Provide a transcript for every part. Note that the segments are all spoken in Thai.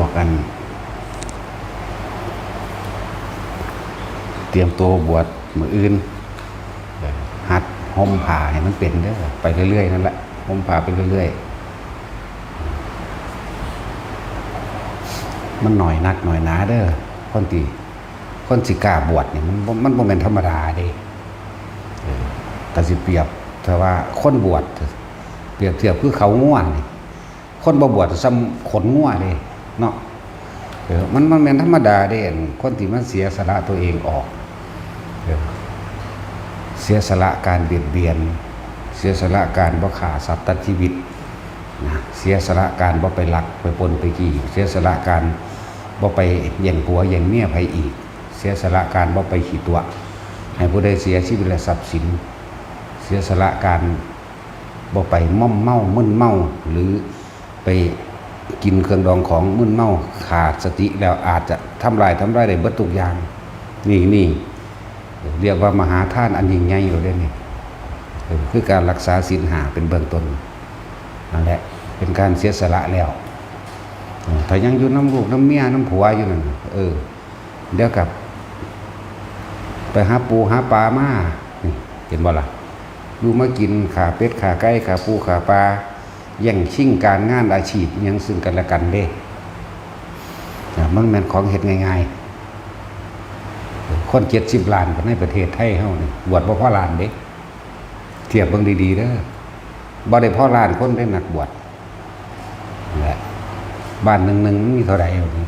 วกกัน เตรียมตัวบวชมื้ออื่นหัดห่มผ้าให้มันเป็นเด้อไปเรื่อยๆนั่นแหละห่มผ้าไปเรื่อยๆมันหน่อยนักหน่อยหนาเด้อคนสิกล้าบวชนี่มันบ่แม่นธรรมดาเด้ก็สิเปรียบแต่ว่าคนบวชเปรียบเทียบคือเขาง่วนี่คนบ่บวชซ้ำขนง่วเด้เนาะมันแม่นธรรมดาเด้คนที่มันเสียสละตัวเองออกเสียสละการเบียดเบียนเสียสละการบ่ฆ่าสัตว์ตัดชีวิตนะเสียสละการบ่ไปลักไปปล้นไปจี้เสียสละการบ่ไปแย่งผัวแย่งเมียไผอีกเสียสละการบ่ไปขี้ตัวให้ผู้ใดเสียชีวิตและทรัพย์สินเสียสละการบ่ไปม่อมเมามึนเมาหรือไปกินเครื่องดองของมึนเมาขาดสติแล้วอาจจะทำลายได้เบิดทุกอย่างนี่เรียกว่ามหาทานอันยิ่งใหญ่อยู่เลยนี่คือการรักษาศีลห้าเป็นเบื้องต้นนั่นแหละเป็นการเสียสละแล้วถ้ายังอยู่น้ำลูกน้ำเมียน้ำผัวอยู่นั่นเดี๋ยวกับไปหาปูหาปลามาเห็นบ่ล่ะอยู่มากินขาเป็ดขาไก่ขาปูขาปลาแย่งชิงการงานอาชีพยังซึ่งกันและกันเด้มันเป็นของเฮ็ดง่ายๆคน70 ล้านในประเทศไทยเฮานี่บวชบ่พอล้านเด้เทียบเบิ่งดีๆเด้อบ่ได้พอล้านคนได้นักบวชแหละบ้านหนึ่งมันมีเท่าใดเอานี่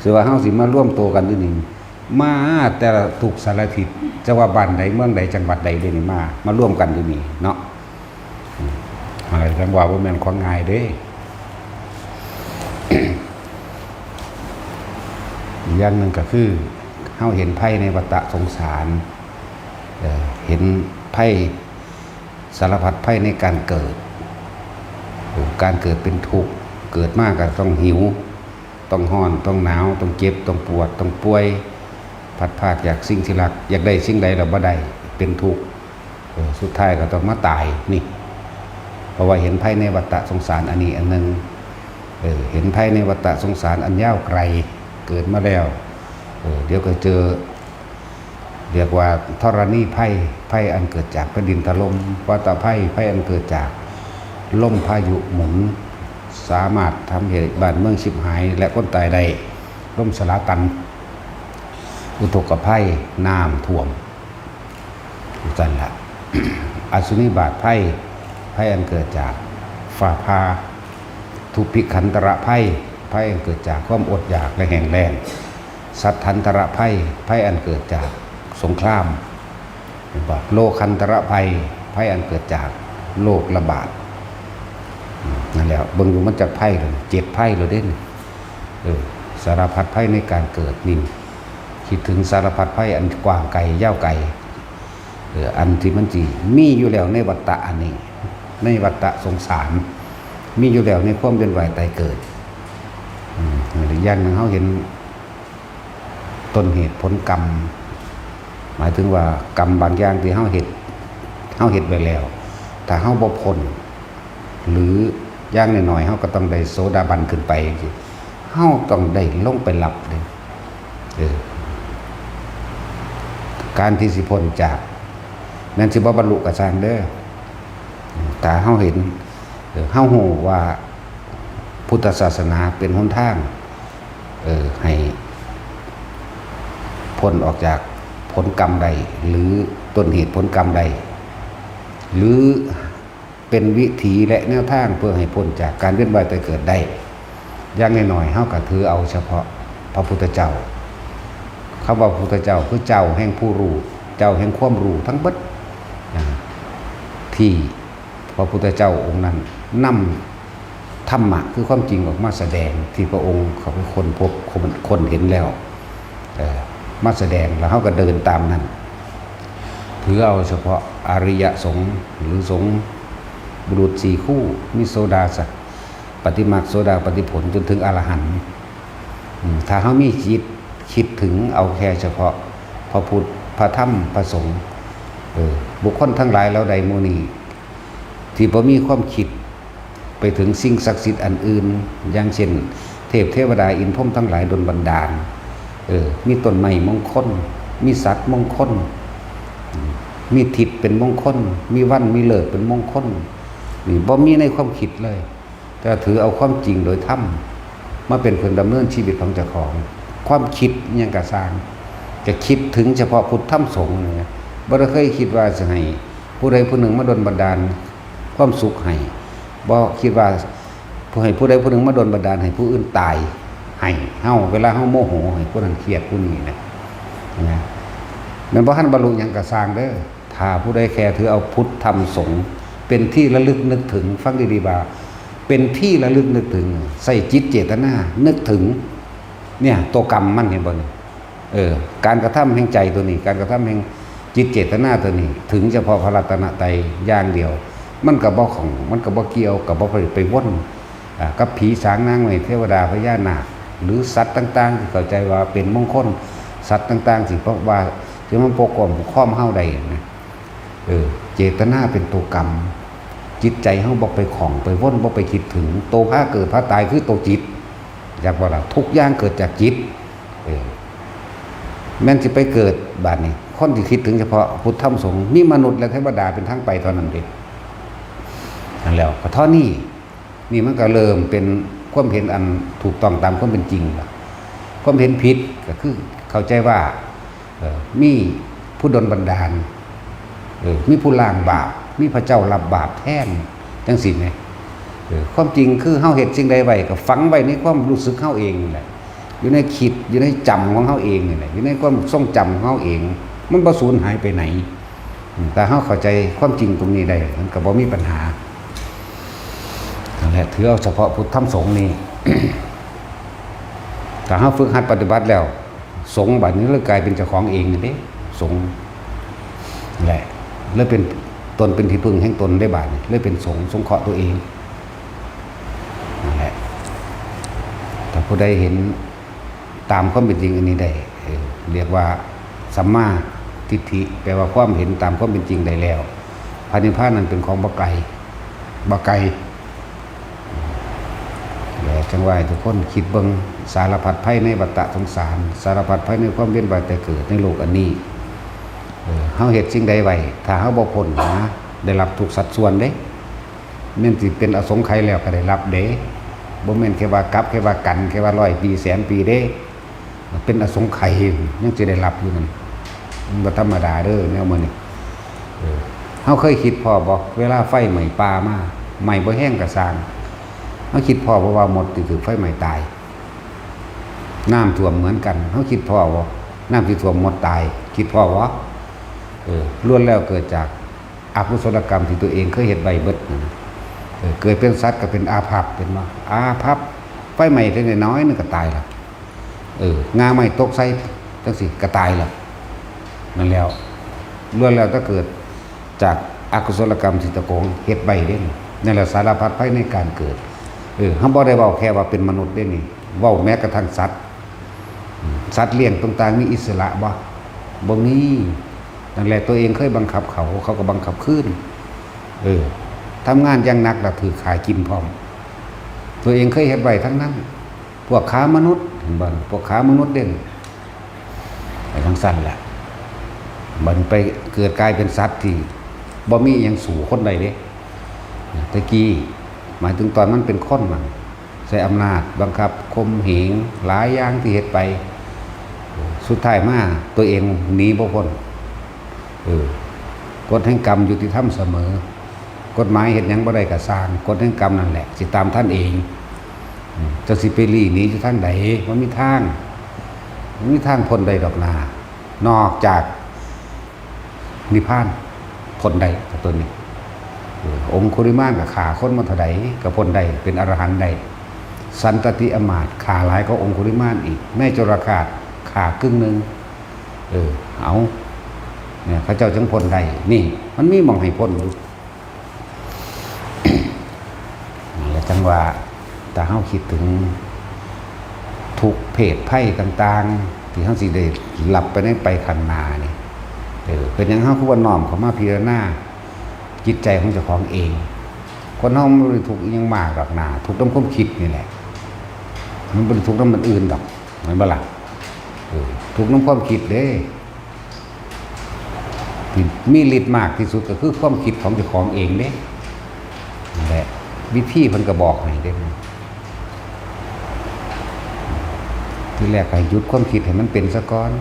สิว่าเฮาสิมาร่วมโตกันอยู่นี่มาแต่ละทุกสารทิศจะว่าบ้านใดเมืองใดจังหวัดใดเด้นี่มาร่วมกันอยู่นี่เนาะอะไรจังว่าบ่แม่นของง่ายเด้ อีกอย่างหนึ่งก็คือเฮาเห็นไพ่ในวัฏสงสารเห็นไพ่สารพัดไพ่ในการเกิดเป็นทุกข์เกิดมากก็ต้องหิวต้องร้อนต้องหนาวต้องเจ็บต้องปวดต้องป่วยพัดพากอยากสิ่งที่รักอยากได้สิ่งใดเราบ่ได้เป็นทุกข์สุดท้ายก็ต้องมาตายนี่เพราะว่าเห็นไพ่ในวัฏสงสารอันนี้อันนึงเห็นไพ่ในวัฏสงสารอันยาวไกลเกิดมาแล้วเดี๋ยวก็เจอเรียกว่าธรณีไพ่อันเกิดจากแผ่นดินถล่มวัฏไพ่อันเกิดจากลมพายุหมุนสามารถทำให้บ้านเมืองฉิบหายและคนตายได้ล่มสลาตันอุทกภัยน้ำท่วมจันละ อสุนิบาตไพ่อันเกิดจากฝ่าพาทุพพิขันตระไพ่อันเกิดจากความอดอยากและแห้งแล้งสัทธันตระไพ่อันเกิดจากสงครามโลคันตระไพ่อันเกิดจากโรคระบาดนั่นแหละเบิ่งดูมันจากไพ่เลย7 ไพ่เลยเด่นสารพัดไพ่ในการเกิดนี่คิดถึงสารพัดไพ่อันกว้างไกลยาวไกลอันที่มันจีมีอยู่แล้วในวัฏฏะอันนี้ในวัฏฏะสงสารมีอยู่แล้วในความเป็นว่ายตายเกิดหรืออย่างนึงเขาเห็นต้นเหตุผลกรรมหมายถึงว่ากรรมบางอย่างที่เฮาเฮ็ดไว้แล้วถ้าเฮาบ่พ้นหรืออย่างน้อยๆเฮาก็ต้องได้โสดาบันขึ้นไปเฮาต้องได้ลงไปรับเด้การที่สิพ้นจากแม้นสิบ่บรรลุก็สร้างเด้อแต่เฮาเห็นเฮาฮู้ว่าพุทธศาสนาเป็นหนทางให้พ้นออกจากผลกรรมใดหรือต้นเหตุผลกรรมใดหรือเป็นวิถีและแนวทางเพื่อให้พ้นจากการเวียนว่ายตายเกิดได้อย่างน้อยๆเฮาก็ถือเอาเฉพาะพระพุทธเจ้าคำว่าพระพุทธเจ้าคือเจ้าแห่งผู้รู้เจ้าแห่งความรู้ทั้งเบิดที่พระพุทธเจ้าองค์นั้นนำธรรมะคือความจริงออกมาแสดงที่พระองค์เขาเป็นคนพบคนเห็นแล้วมาแสดงแล้วเขาก็เดินตามนั้นถือเอาเฉพาะอริยสงฆ์หรือสงฆ์บุรุษ4 คู่มีโสดาสักปฏิมาโสดาปฏิผลจนถึงอรหันต์ถ้าเขามีคิดถึงเอาแค่เฉพาะพระพุทธพระธรรมพระสงฆ์บุคคลทั้งหลายแล้วใดโมนีที่บ่มีความคิดไปถึงสิ่งศักดิ์สิทธิ์อันอื่นอย่างเช่น เทพเทวดาอินพรหมทั้งหลายดลบันดาลมีต้นไม้มงคลมีสัตว์มงคลมีทิศเป็นมงคลมีวันมีเลิกเป็นมงคลนี่บ่มีในความคิดเลยแต่ถือเอาความจริงโดยธรรมมาเป็นเครื่องดำเนินชีวิตของเจ้าของความคิดยังกระสร้างจะคิดถึงเฉพาะพุทธธรรมสงฆ์เนี่ยบ่ได้เคยคิดว่าจะให้ผู้ใดผู้หนึ่งมาดลบันดาลความสุขให้บ่คิดว่าผู้ใดผู้หนึ่งมาดลบันดาลให้ผู้อื่นตายให้เฮาเวลาเฮาโมโหให้ผู้นั้นเครียดผู้นี้นะมันบ่ทันบรรลุหยังกระสร้างเด้อถ้าผู้ใดแค่ถือเอาพุทธธรรมสงฆ์เป็นที่ระลึกนึกถึงฟังดีๆบ่าเป็นที่ระลึกนึกถึงใส่จิตเจตนานึกถึงเนี่ยตัวกรรมมันเห็นบ่นี่การกระทำแห่งใจตัวนี้การกระทำแห่งจิตเจตนาตัวนี้ถึงเฉพาะพระรัตนตรัยอย่างเดียวมันก็บ่ของมันก็บ่เกี่ยวกับบ่ไปวนกับผีสางนางไม้เทวดาพญานาคหรือสัตว์ต่างๆที่เข้าใจว่าเป็นมงคลสัตว์ต่างๆสิเพราะว่าสิมันปกป้องข้อมเฮาได้นะเจตนาเป็นตัวกรรมจิตใจเฮาบ่ไปของไปวนบ่ไปคิดถึงโตพาเกิดพาตายคือตัวจิตอยากว่าล่ะทุกอย่างเกิดจากจิตแม้นสิไปเกิดบาดนี้คนที่คิดถึงเฉพาะพุทธธรรมสงฆ์มีมนุษย์และเทวดาเป็นทางไปเท่านั้นเองนั่นแล้วก็เท่านี้นี่มันก็เริ่มเป็นความเห็นอันถูกต้องตามความเป็นจริงล่ะความเห็นผิดก็คือเข้าใจว่ามีผู้ดลบันดาลมีผู้ล้างบาปมีพระเจ้ารับบาปแทนจังสิไงความจริงคือเฮาเฮ็ดสิ่งใดไว้ก็ฝังไว้ในความรู้สึกเฮาเองนี่แหละอยู่ในคิดอยู่ในจำของเฮาเองนี่แหละอยู่ในความทรงจำของเฮาเองมันบ่สูญหายไปไหนแต่เฮาเข้าใจความจริงตรงนี้ได้มันก็บ่มีปัญหานั่นแหละถือเอาเฉพาะพุทธธรรมสงฆ์นี่ ถ้าเฮาฝึกหัดปฏิบัติแล้วสงฆ์บัดนี้เลยกลายเป็นเจ้าของเองนี่เด้สงฆ์แหละเลยเป็นตนเป็นที่พึ่งแห่งตนได้บาดนี้เลยเป็นสงฆ์สงเคราะห์ตัวเองนั่นแหละถ้าผู้ใดเห็นตามความเป็นจริงอันนี้ได้เรียกว่าสัมมาทิฏฐิแปลว่าความเห็นตามความเป็นจริงได้แล้วพระนิพพานนั้นเป็นของบ่ไกลแล้วจังว่าทุกคนคิดเบิ่งสารพัดภัยในวัฏสงสารสารพัดภัยในความเวียนว่ายแต่เกิดในโลกอันนี้เฮาเฮ็ดสิ่งใดไว้ถ้าเฮาบ่พ้นนะได้รับทุกสัดส่วนเด้แม่นสิเป็นอสงไขยแล้วก็ได้รับเด้บ่แม่นแค่ว่ากลับแค่ว่ากันแค่ว่า100 ปีแสนปีเด้เป็นอสงไขยยังสิได้รับอยู่นั่นมันบ่ธรรมดาเด้อแนวมื้อนี้เฮาเคยคิดพอบ่เวลาไฟไหม้ป่ามาไหม้บ่แห้งก็สร้างเฮาคิดพอเพราะว่าหมดถือไฟไหม้ตายน้ำท่วมเหมือนกันเฮาคิดพอบ่น้ำที่ท่วมหมดตายคิดพอบ่ล้วนแล้วเกิดจากอกุศลกรรมที่ตัวเองเคยเฮ็ดไว้เบิดเกิดเป็นสัตว์ก็เป็นอาภัพเป็นว่าอาภัพไฟไหม้เล็กน้อยนึงก็ตายแล้วงาไม้ตกใส่จังซี่ก็ตายแล้วนั่นแล้วล้วนแล้วก็เกิดจากอกุศลกรรมที่ตะโกงเฮ็ดไว้เด้นั่นแหละสารพัดภัยในการเกิดเฮาบ่ได้เว้าแค่ว่าเป็นมนุษย์เด้นี่เว้าแม้กระทั่งสัตว์เลี้ยงต่างๆมีอิสระบ่มีนั่นแหละตัวเองเคยบังคับเขาก็บังคับคืนทำงานอย่างหนักแล้วถือขายกินพร้อมตัวเองเคยเฮ็ดไว้ทั้งนั้นพวกค้ามนุษย์เห็นบ่พวกค้ามนุษย์เด่นไปทั้งสั้นแหละมันไปเกิดกลายเป็นสัตว์ที่บ่มีหยังสู่คนใดเด้ตะกี้หมายถึงตอนมันเป็นคนมันใช้อำนาจบังคับข่มเหงหลายอย่างที่เฮ็ดไปสุดท้ายมาตัวเองหนีบ่พ้นกฎแห่งกรรมยุติธรรมเสมอกฎหมายเฮ็ดหยังบ่ได้ก็สร้างกฎแห่งกรรมนั่นแหละสิตามท่านเองจะสิไปลี้หนีอยู่ทางใดบ่มีทางพ้นใดดอกนานอกจากนิพพานพ้นใดกับตัวนี้องคุลิมานกับฆ่าคนมาเท่าใดก็พ้นใดเป็นอรหันต์ใดสันตติอมาตย์ฆ่าหลายก็องคุลิมานอีกแม่จรคาตฆ่าครึ่งนึงเอาเนี่ยพระเจ้าจึงพ้นได้นี่มันมีมองให้พ้นอยู่ แล้วจังว่าแต่เฮาคิดถึงทุกเพศภัยต่างๆที่เฮาสิได้หลับไปในไปข้างหน้านี่เป็นหยังเฮาคือว่าน้อมเข้ามาพิจารณาจิตใจของเจ้าของเองคนเฮาบ่ได้ทุกข์อีหยังมากหรอกนะทุกข์นำความคิดนี่แหละ มันเป็นทุกข์น้ำมันอื่นดอกมันบ่ล่ะทุกข์น้ำความคิดเด้ที่มีฤทธิ์มากที่สุดก็คือความคิดของเจ้าของเองเด้นั่นแหละวิธีเพิ่นก็บอกให้เด้ที่แรกให้หยุดความคิดให้มันเป็นซะก่อน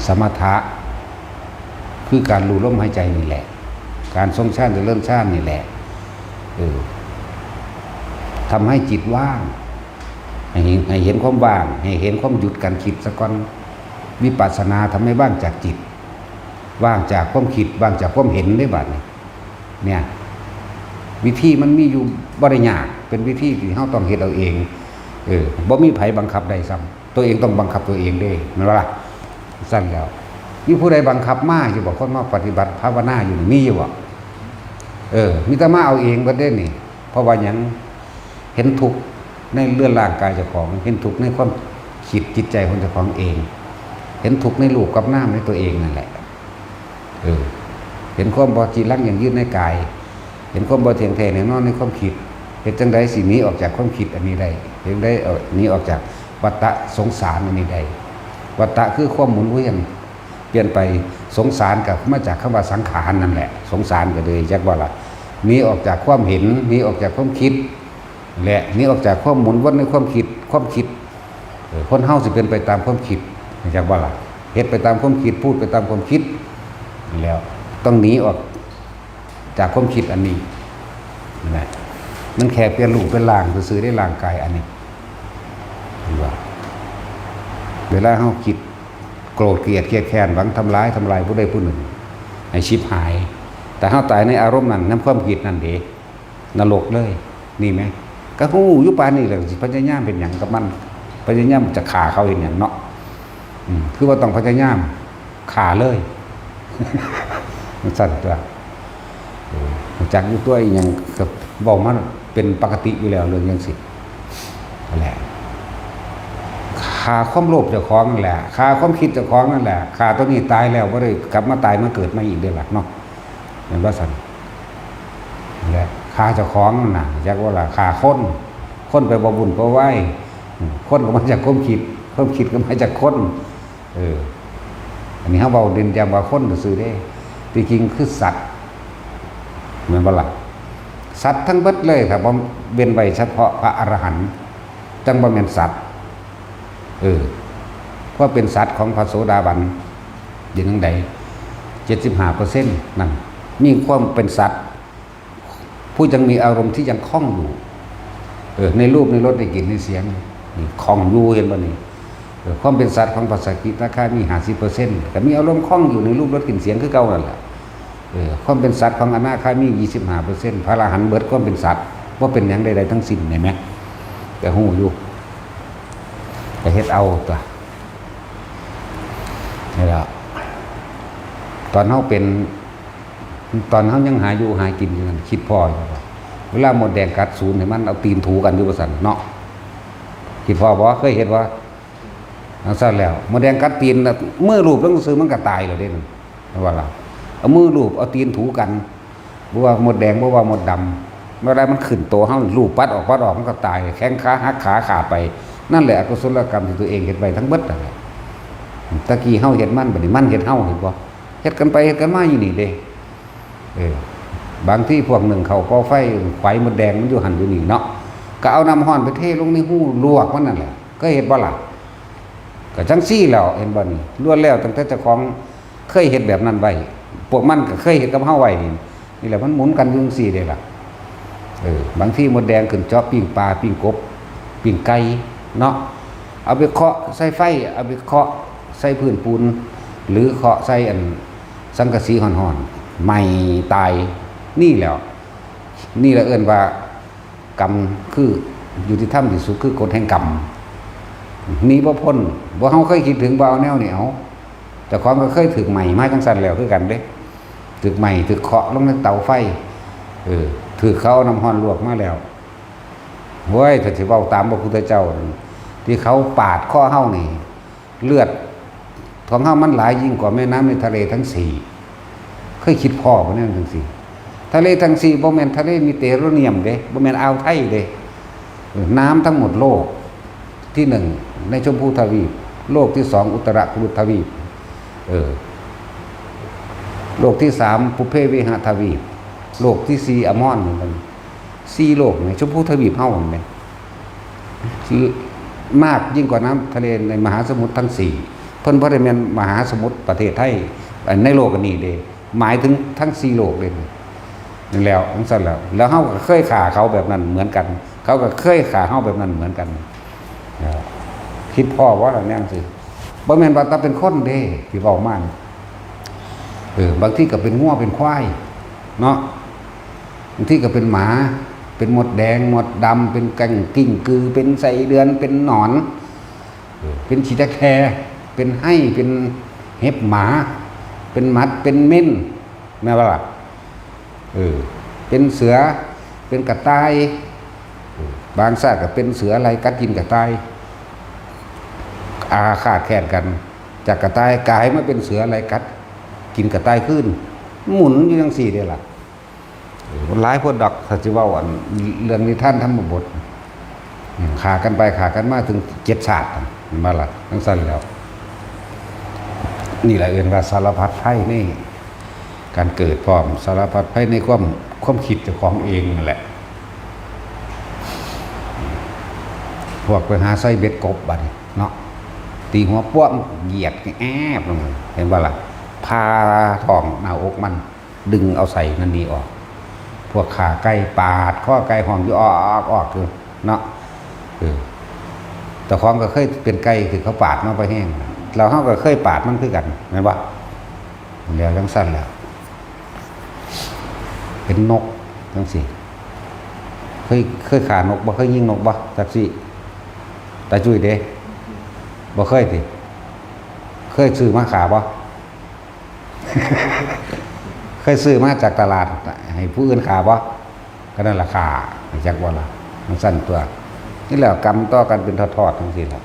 สมถะคือการรู้ลมหายใจนี่แหละการทรงฌานหรือเริ่มฌานนี่แหละทำให้จิตว่างให้เห็นความว่างให้เห็นความหยุดการคิดซะก่อนวิปัสสนาทำให้ว่างจากจิตว่างจากความคิดว่างจากความเห็นได้บัดนี้เนี่ยวิธีมันมีอยู่บ่ได้ยากเป็นวิธีที่เราต้องเฮ็ดเอาเองบ่มีไผบังคับได้ซ้ำตัวเองต้องบังคับตัวเองได้แม่นบ่ล่ะสั้นแล้วมีผู้ใดบังคับมาอยู่บ่คนมาปฏิบัติภาวนาอยู่นี่มีอยู่บ่มีแต่มาเอาเองบ่ได้นี่เพราะว่าหยังเห็นทุกข์ในเรื่องร่างกายเจ้าของเห็นทุกข์ในความคิดจิตใจของเจ้าของเองเห็นทุกข์ในรูปกับนามในตัวเองนั่นแหละเห็นความบ่จีรังอย่างยืดในกายเห็นความบ่เที่ยงแท้แน่นอนในความคิดเฮ็ดจังได๋สิหนีออกจากความคิดอันนี้ได้เฮ็ดได้หนีออกจากวัฏฏะสงสารอันนี้ได้วัฏฏะคือความหมุนเวียนเปลี่ยนไปสงสารกับมาจากคำว่าสังขารนั่นแหละสงสารก็เลยจักว่าล่ะหนีออกจากความเห็นหนีออกจากความคิดและหนีออกจากความหมุนวนในความคิดคนเฮาสิเป็นไปตามความคิดจักว่าล่ะเฮ็ดไปตามความคิดพูดไปตามความคิดแล้วต้องหนีออกจากความคิดอันนี้นั่นแหละมันแค่เปลี่ยนรูปเป็นร่างซื่อๆได้ร่างกายอันนี้ว่าเวลาเฮาคิดโกรธเกลียดแค้นหวังทำลายผู้ใดผู้หนึ่งให้ชิบหายแต่เฮาตายในอารมณ์นั้นน้ำความคิดนั่นเด้นรกเลยนี่ไหมก็ฮู้อยู่ปานนี้แหละสิพยายามเป็นหยังกับมันพยายามจะฆ่าเขาเห็นหยังเนาะคือว่าต้องพยายามฆ่าเลยมันสั่นตัวจากอยู่ตัวอีหยังก็บอกมันเป็นปกติอยู่แล้วเรื่องจังซี่นั่นแหละฆ่าความโลภเจ้าของนั่นแหละฆ่าความคิดเจ้าของนั่นแหละฆ่าตัวนี้ตายแล้วบ่ได้กลับมาตายมาเกิดมาอีกเด้อล่ะเนาะเห็นว่าสั่นนั่นแหละฆ่าเจ้าของนั่นน่ะจักว่าล่ะฆ่าคนไปบ่บุญบ่ไหวคนก็มาจากความคิดก็มาจากคนอันนี้เฮาเว้าเด่นจำว่าคนซื่อๆเด้ที่จริงคือสัตว์แม่นบ่ล่ะสัตว์ทั้งเบิดเลยครับบ่เว้นไว้เฉพาะพระอรหันต์จังบ่แม่นสัตว์เพราะเป็นสัตว์ของพระโสดาบันอยู่จังได75%นั่นมีความเป็นสัตว์ผู้ยังมีอารมณ์ที่ยังคล่องอยู่ในรูปในรสในกลิ่นในเสียงนี่คล่องอยู่เห็นบ่นี่ความเป็นสัตว์ของพระสกิทาคามี 50% ก็มีอารมณ์คล่องอยู่ในรูปรสกลิ่นเสียงคือเก่านั่นแหละความเป็นสัตว์ของอนาคามี 25% พระอรหันต์เบิดความเป็นสัตว์บ่เป็นหยังใดๆทั้งสิ้นเห็นมั้ยแต่ฮู้อยู่ก็เฮ็ดเอาตัวนี่ล่ะตอนเฮายังหาอยู่หากินอยู่นั่นคิดพออยู่เวลาหมดแดงกัดศูนย์ให้มันเอาตีนถูกันอยู่ว่าซั่นเนาะคิดพอบ่เคยเห็นว่าจังซั่นแล้วหมดแดงกัดตีนมือรูปลงซื่อมันก็ตายแล้วเด้นั่นว่าล่ะเอามือรูปเอาตีนถูกันบ่ว่าหมดแดงบ่ว่าหมดดำเมื่อใดมันขึ้นโตเฮารูปปัดออกมันก็ตายแข้งขาหักขาขาดไปนั่นแหละอกุศลกรรมที่ตัวเองเฮ็ดไว้ทั้งเบิดนั่นแหละตะกี้เฮาเฮ็ดมันบัดนี้มันเฮ็ดเฮาเห็นบ่เฮ็ดกันไปเฮ็ดกันมาอยู่นี่เด้บางที่พวกหนึ่งเขาก่อไฟไฟมดแดงมันอยู่หั่นอยู่นี่เนาะก็เอาน้ำร้อนไปเทลงในหูลวกมันนั่นแหละก็เฮ็ดบ่ล่ะก็จังซี่แล้วเห็นบ่นี่ล้วนแล้วตั้งแต่เจ้าของเคยเฮ็ดแบบนั้นไว้พวกมันก็เคยเฮ็ดกับเฮาไว้นี่แหละมันหมุนกันอยู่จังซี่เด้ล่ะบางที่มดแดงขึ้นเจาะปิ้งปลาปิ้งกบปิ้งไก่เนาะเอาไปเคาะใส่ไฟเอาไปเคาะใส่พื้นปูนหรือเคาะใส่อันสังกะสีห่อนๆไหม้ตายนี่แหละเอิ้นว่ากรรมคือยุติธรรมที่สุดคือกฎแห่งกรรมนี่บ่พ้นบ่เฮาเคยคิดถึงบ่เอาแนวนี่เอาแต่ความก็เคยถึกใหม่มาจังซั่นแล้วคือกันเด้ถึกใหม่ถึกเคาะลงในเตาไฟถือเขาน้ำร้อนลวกมาแล้วเว้ยถ้าสิเว้าตามพระพุทธเจ้าที่เขาปาดข้อเฮานี่เลือดของเฮามันหลายยิ่งกว่าแม่น้ำในทะเลทั้ง4เคยคิดพ่อบ่แน่ทั้ง4ทะเลทั้ง4บ่แม่นทะเลมีเตโรเนียมเด้บ่แม่นอ่าวไทยเด้ น้ำทั้งหมดโลกที่หนึ่งในชมพูทวีปโลกที่สองอุตรกุรุทวีปโลกที่สามปุเพวิหทวีปโลกที่สี่อมอนมันสี่โลกในชมพูทวีปเท่ากันไหมมากยิ่งกว่าน้ำทะเลในมหาสมุทรทั้งสี่เพิ่นบ่ได้แม่นมหาสมุทรประเทศไทยในโลกอันนี้เด้หมายถึงทั้งสี่โลกเลยนั่นแล้วทั้งสั้นแล้วเฮาก็เคยฆ่าเขาแบบนั้นเหมือนกันเขาก็เคยฆ่าเฮาแบบนั้นเหมือนกันคิดพ่อว่าแล้วแน่นสิบ่แม่นว่าตาเป็นคนเด้ที่เว้ามาบางทีก็เป็นงัวเป็นควายเนาะบางทีก็เป็นหมาเป็นหมดแดงหมดดำเป็นกังกิ้งกือเป็นไส้เดือนเป็นหนอนเป็นฉีตะแคเป็นให้เป็นเห็บหมาเป็นมัดเป็นเม่นแม่ว่าล่ะเป็นเสือเป็นกระต่ายบางชาติก็เป็นเสืออะไรกัดกินกระต่ายอาฆาตแค้นกันจากกระต่ายกลายมาเป็นเสืออะไรกัดกินกระต่ายขึ้นหมุนอยู่จังซี่เด้ล่ะหลายพวกดอกถ้าสิเว้าอันเรื่องนิทานธรรมบทขากันไปขากันมาถึง7ชาติมาล่ะจังซั่นแล้วนี่แหละเอิ้นว่าสารพัดภัยนี่การเกิดพร้อมสารพัดภัยในความคิดเจ้าของเองนั่นแหละพวกไปหาไส้เบ็ดกบบัดเนาะตีหัวป้วมเหยียดแอบลงเห็นบ่ล่ะพาท้องหน้าอกมันดึงเอาใส่นั่นนี่ออกพวกขาไก่ปาดข้อไก่ห้องอยู่ออกคือเนาะแต่ของก็เคยเป็นไก่คือเขาปาดมาไปแห้งเราเฮาก็เคยปาดมันคือกันแม่นบ่แล้วจังซั่นแล้วเป็นนกจังซี่เคยขานกบ่เคยยิงนกบ่จักสิตาจุ้ยเด้บ่เคยติเคยซื้อมาขาบ่ เคยซื้อมาจากตลาดให้ผู้อื่นขาบ่ก็นั่นราคาจักบ่ล่ะมันสั้นตัวนี่แหละกรรมต่อกันเป็นทอดๆจังซี่ล่ะ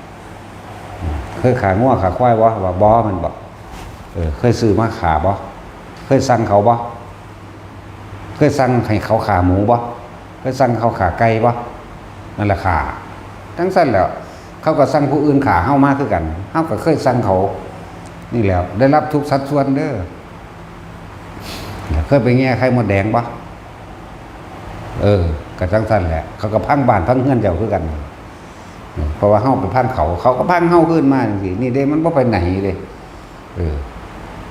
เคยขางัวขาควายบ่ว่าบ่มันบ่เคยซื้อมาขาบ่เคยสั่งเขาบ่เคยสั่งให้เขาขาหมูบ่เคยสั่งเขาขาไก่บ่นั่นแหละขาทั้งสั้นแล้วเขาก็สั่งผู้อื่นขาเฮามาคือกันเฮาก็เคยสั่งเขานี่แล้วได้รับทุกสัดส่วนเด้อเคยไปแง่ไข่มดแดงปะกระจังสั้นแหละเขาก็พังบ้านพังเฮือนเจ้าคือกันเพราะว่าเฮาไปพังเขาก็พังเฮาขึ้นมาสินี่เด้มันบ่ไปไหนเลย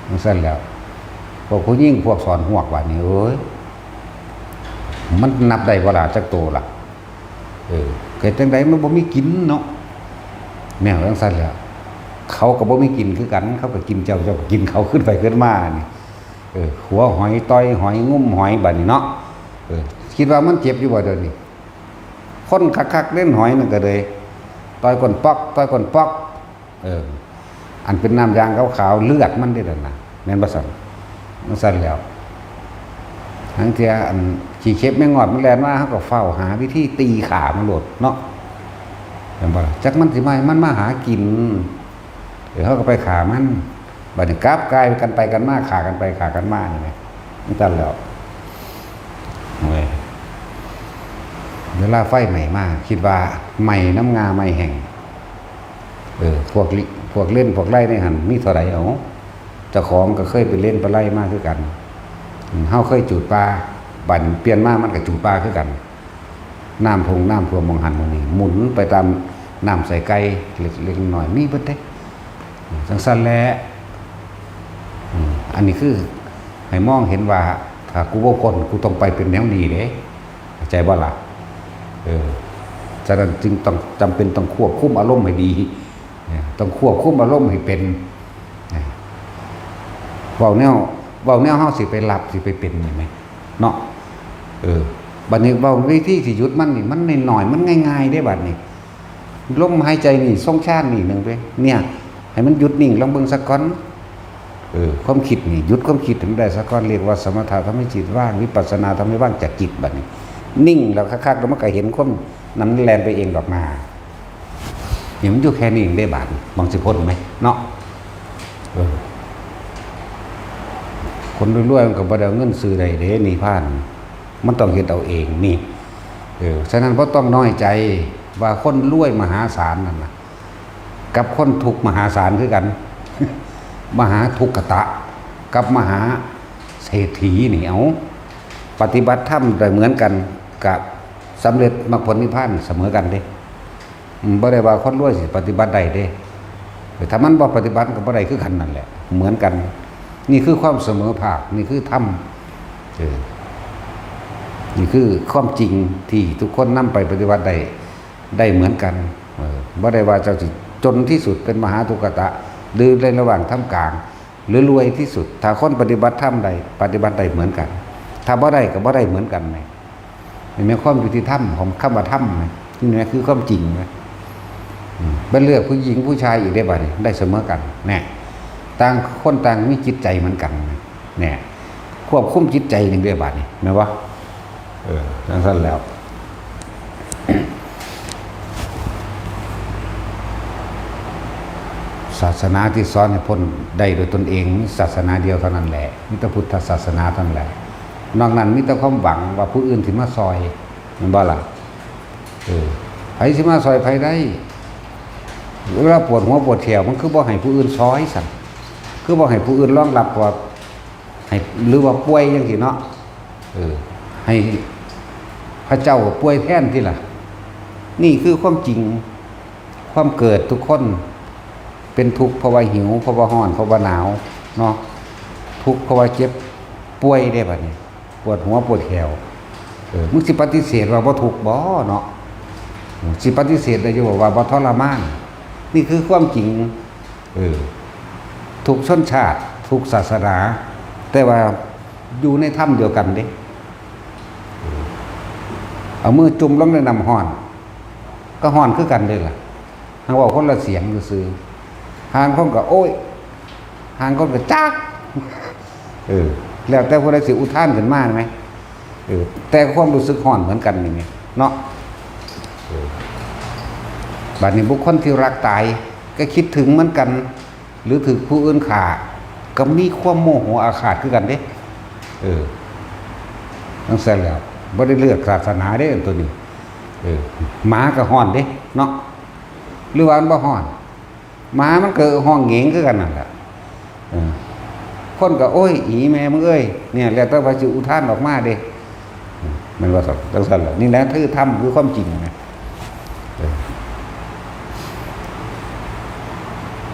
มันสั้นแล้วพวกผู้ยิ่งพวกสอนหวกว่านี่มันนับได้เวลาจักโตล่ะเกิดจังไดมันบ่มีกินเนาะแมวจังสั้นแล้วเขาก็บ่มีกินคือกันเขาก็กินเจ้าก็กินเขาขึ้นไปขึ้นมานี่หัวหอยต้อยหอยงุ้มหอยบัดนี้เนาะคิดว่ามันเจ็บอยู่บ่เดี๋ยวนี้คนคักๆเล่นหอยนั่นก็เลยต้อยก้นปอกอันเป็นน้ำยางขาวๆเลือดมันได้แล้วนะแม่นบ่ซั่นมันซั่นแล้วทั้งเที่ยอันขี้เข็บแม่งอดมันแล่นมาเฮาก็เฝ้าหาวิธีตีขามันโลดเนาะแม่นบ่ล่ะจักมันสิมันมาหากินเฮาก็ไปขามันบัดนี้กราบกายกันไปกันมาขากันไปขากันมานี่แหละมันตันแล้วเวลาไฟใหม่มาคิดว่าใหม่น้ำงาใหม่แห่งพวกเล่นพวกไล่ในหันมีเท่าไหร่เอาเจ้าของก็เคยไปเล่นไปไล่มาคือกันเฮาเคยจูดปลาบัดเปลี่ยนมามันก็จูดปลาคือกันน้ำท่วมมองหันมื้อนี้หมุนไปตามน้ำใส่ไก่เล็กๆน้อยมีเบิดเด้จังซั่นแหละอันนี้คือให้มองเห็นว่าถ้ากูบ่พ้นกูต้องไปเป็นแนวนี้เด้เข้าใจบ่ล่ะฉะนั้นจึงต้องจำเป็นต้องควบคุมอารมณ์ให้ดีต้องควบคุมอารมณ์ให้เป็นเว้าแนวเฮาสิไปรับสิไปเป็นนี่แหมเนาะบัดนี้เว้าวิธีสิหยุดมันนี่มันน้อยๆมันง่ายๆได้บัดนี้ลมหายใจนี่ทรงชาตินี่นึงไปเนี่ยให้มันหยุดนิ่งลองเบิ่งสักก่อนความคิดนี่หยุดความคิดถึงได้สักก้อนเรียกว่าสมถะทำให้จิตว่างวิปัสสนาทำให้ว่างจากจิตบัดนี้นิ่งแล้วคักๆแล้วมันก็เห็นความนั้นแลนไปเองออกมาเนี่ยมันอยู่แค่นี้เองได้บาดบางสิพ้นไหมเนาะคนรวยๆมันก็บ่ได้เงินซื้อได้เด้นี่พานมันต้องเฮ็ดเอาเองนี่ ฉะนั้นบ่ต้องน้อยใจว่าคนรวยมหาศาลนั่นน่ะกับคนทุกข์มหาศาลคือกัน มหาทุกขตะกับมหาเศรษฐีนี่เอาปฏิบัติธรรมได้เหมือนกันกับสำเร็จมรรคผลนิพพานเสมอกันเด้บ่ได้ว่าคนรวยสิปฏิบัติได้เด้ถ้ามันบ่ปฏิบัติก็บ่ได้คือกันนั่นแหละเหมือนกันนี่คือความเสมอภาคนี่คือธรรมนี่คือความจริงที่ทุกคนนำไปปฏิบัติได้เหมือนกันบ่ได้ว่าเจ้าสิจนที่สุดเป็นมหาทุกขตะหรือในระหว่างท่ามกลางหรือรวยที่สุดถ้าคนปฏิบัติธรรมใดปฏิบัติได้เหมือนกันถ้าบ่ได้ก็บ่ได้เหมือนกันไหมมีความยุติธรรมของคำว่าธรรมไหมนี่คือความจริงไหมเป็นเลือกผู้หญิงผู้ชายอีกได้บ่เนี่ยได้เสมอกันแน่ต่างคนต่างมีจิตใจเหมือนกันแน่ควบคุมจิตใจหนึ่งได้บ่เนี่ยนะวะทั้งสั้นแล้วศาสนาที่สอนให้พ้นได้โดยตนเองศาสนาเดียวเท่านั้นแหละมิตรพุทธศาสนาเท่านั้นแหละนอกนั้นมิตรความหวังว่าผู้อื่นสิมาซอยมันบ่ล่ะไผสิมาซอยไผได้เวลาปวดหัวปวดแขวมันคือบ่ให้ผู้อื่นซอยสั่นคือบ่ให้ผู้อื่นรองรับว่าให้หรือว่าป่วยจังซี่เนาะให้พระเจ้าป่วยแทนที่ล่ะนี่คือความจริงความเกิดทุกคนเป็นทุกข์เพราะว่าหิวเพราะว่าร้อนเพราะว่าหนาวเนาะทุกข์เพราะว่าเจ็บป่วยได้บัดนี้ปวดหัวปวดแขวมึงสิปฏิเสธว่าบ่ทุกข์บ่เนาะสิปฏิเสธได้อยู่ว่าบ่ทรมานนี่คือความจริงทุกชนชาติทุกศาสนาแต่ว่าอยู่ในถ้ำเดียวกันเด้เอามือจุ่มลงในน้ำห้อนก็ห้อนคือกันเลยล่ะหากว่าคนละเสียงซื่อหางคนก็โอ้ยหางคนก็จักแล้วแต่ผู้ใดสิอุทานขึ้นมาไหมแต่ความรู้สึกห้อนเหมือนกันนี่ไงเนาะบัดนี้บุคคลที่รักตายก็คิดถึงเหมือนกันหรือถึงผู้อื่นฆ่าก็มีความโมโหอาฆาตคือกันเด้ตั้งแต่แล้วบ่ได้เลือกศาสนาเด้ตัวนี้หมาก็ฮ้อนเด้เนาะหรือว่ามันบ่ฮ้อนหมามันก็ห้องเหงงคือกันนั่นแหละคนก็โอ้ยอีแม่มึงเอ้ยเนี่ยแล้วแต่ว่าสิอุทานออกมาเด้มันว่าจังซั่นล่ะนี่แหละคือธรรมคือความจริงนะ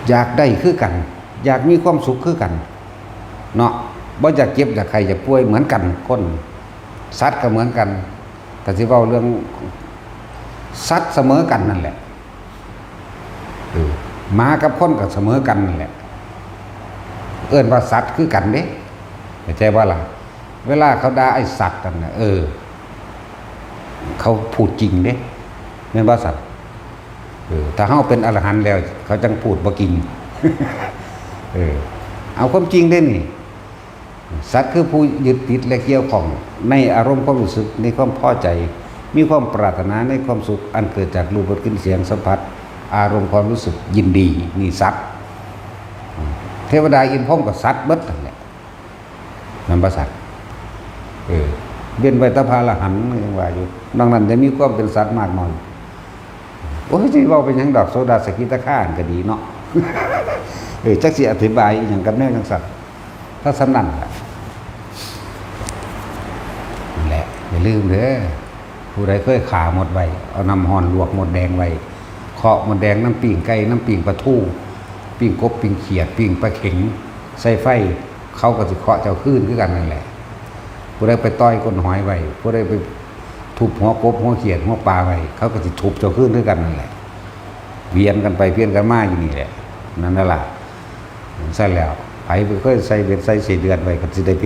อยากได้คือกันอยากมีความสุขคือกันเนาะบ่อยากเจ็บอยากใครจะป่วยเหมือนกันคนสัตว์ก็เหมือนกันแต่สิเว้าเรื่องสัตว์เสมอกันนั่นแหละหมากับคนก็เสมอกันนั่นแหละเอิ้นว่าสัตว์คือกันเด้เข้าใจว่าล่ะเวลาเขาด่าไอ้สัตว์นั่นน่ะเขาพูดจริงเด้แม่นว่าสัตว์ถ้าเฮาเป็นอรหันต์แล้วเขาจังพูดบ่กินเอาความจริงได้นี่สัตว์คือผู้ยึดติดและเกี่ยวข้องในอารมณ์ความรู้สึกในความพอใจมีความปรารถนาในความสุขอันเกิดจากรูปรสกลิ่นเสียงสัมผัสอารมณ์ความรู้สึกยินดีนี่สัตว์เทวดาอินพรหมก็สัตว์เบิดนั่นแหละนั่นบ่สัตว์เว้นไว้แต่พระอรหันต์ยังว่าอยู่ดังนั้นจะมีความเป็นสัตว์มากน้อยโอ้ยสิเว้าเป็นหยังดอกโสดาสกิทาคาก็ดีเนาะจักสิอธิบายอีหยังกับแนวจังซั่นถ้าสำนั่นล่ะนั่นแหละอย่าลืมเด้อผู้ใดเคยขาหมดไว้เอาน้ำฮ้อนลวกหมดแดงไว้เคาะหมดแดงน้ำปิ้งไก่น้ำปิ้งปลาทูปิ้งกบปิ้งเขียดปิ้งปลาเข็งใส่ไฟเขาก็สิเคาะเจ้าคืนคือกันนั่นแหละผู้ใดไปต้อยก้นหอยไว้ผู้ใดไปทุบหัวกบหัวเขียดหัวปลาไว้เขาก็สิทุบเจ้าคืนคือกันนั่นแหละเวียนกันไปเพี้ยนกันมาอยู่นี่แหละนั่นน่ะล่ะใช่แล้วไผเคยใส่เบ็ดใส่4 เดือนไว้ก็สิได้ไป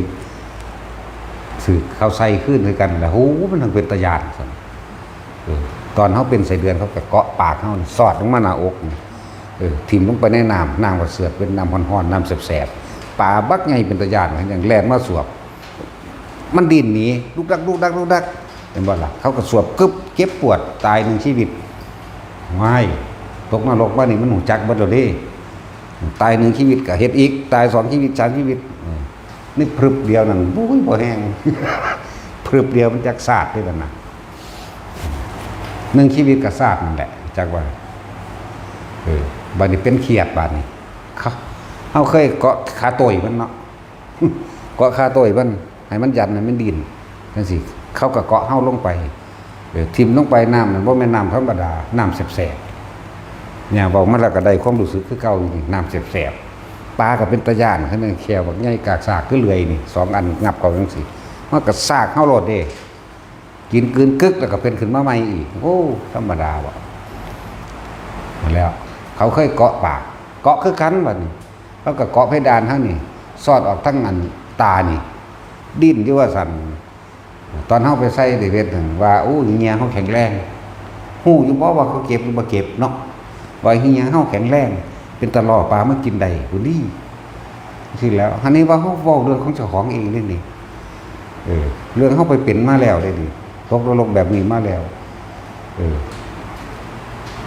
สืบเขาใส่ขึ้นด้วยกันแล้วโหมันทั้งเป็นตะยานซั่นตอนเขาเป็นใส่เดือนเขาก็เกาะปากเขาสอดลงมาหน้าอกทิ่มลงไปในน้ำก็เสือดเป็นน้ำร้อนๆน้ำแสบๆปลาบักไงเป็นตะยานอย่างแล่นมาสวบมันดิ้นหนีลูกดักเห็นบ่ล่ะเขาก็สวบกึบเก็บปวดตาย1 ชีวิตว้ายตกนรกว่านี่มันหูจักบ่ดอกเด้ตาย1 ชีวิตก็เฮ็ดอีกตาย2 ชีวิต3 ชีวิตนี่พรึบเดียวนั่นโอ้ยบ่แห้งพรึบเดียวมันจักสาดได้แล้วนะ หนึ่งชีวิตก็ซากนั่นแหละจักว่าบัดนี้เป็นเขียดบัดนี้เขาเคยเกาะขาโตยมันเนาะ เกาะขาโตยมันให้มันยันให้มันดินจังซี่เขาก็เกาะเฮาลงไปทิ่มลงไปน้ำนั่นบ่แม่นน้ำธรรมดาน้ำแสบๆเนี่ยบอกมันแล้วก็ได้ความรู้สึกคือเก่าอยู่นี่น้ำแสบๆปลาก็เป็นตะย่านคั่นนึงแควบักใหญ่กากซากคือเลื่อยนี่2อันงับเข้าจังซี่มันก็ซากเฮาโลดเด้กินกลืนกึกแล้วก็เป็นขึ้นมาใหม่อีกโอ้ธรรมดาบ่มาแล้วเขาเคยเกาะปากเกาะคือกันบัดนี้เขาก็เกาะเพดานทั้งนี้ซอดออกทั้งอันตานี่ดิ้นอยู่ว่าสั่นตอนเฮาไปใส่ได้เวทถึงว่าโอ้เหียเฮาแข็งแรงฮู้อยู่บ่ว่าเขาเก็บหรือบ่เก็บเนาะว่าเหียเฮาแข็งแรงเป็นตะล่อปลามากินได้พุ่นนี่สิแล้วอันนี้ว่าเฮาเว้าเรื่องของเจ้าของเองนี่เรื่องเฮาไปเป็นมาแล้วได้นี่ตกนรกแบบนี้มาแล้ว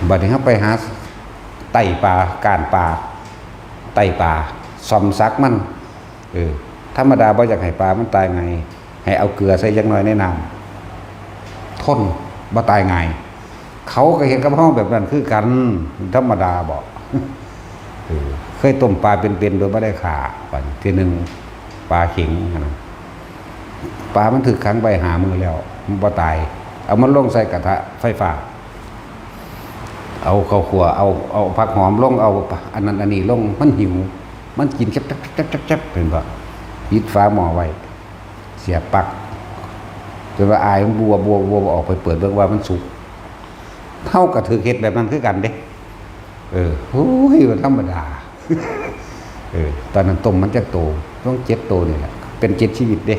บัดนี้เฮาไปหาไต่ปลาก้านปลาไต่ปลาซ่อมซักมันธรรมดาบ่อยากให้ปลามันตายไงให้เอาเกลือใส่จักหน่อยในน้ำทนบ่ตายไงเขาก็เห็นกับเฮาแบบนั้นคือกันธรรมดาบ่ เคยต้มปลาเป็นๆโดยบ่ได้ขาบัดทีนึงปลาเข็งนะปลามันถึกขังไปหามือแล้วมันบ่ตายเอามันลงใส่กระทะไฟฟ้าเอาข้าวคั่วเอาผักหอมลงเอาอันนั้นอันนี้ลงมันหิวมันกินแจ๊บๆๆๆเป็นบ่ปิดฝาหม้อไว้เสียบปลั๊กจนว่าอายมันบัวออกไปเปิดเบิ่งว่ามันสุกเท่ากับถือเฮ็ดแบบนั้นคือกันเด้โอ้ยมันธรรมดาตอนนั้นต้มมันจะโตต้อง7โตนี่แหละเป็น7ชีวิตเด้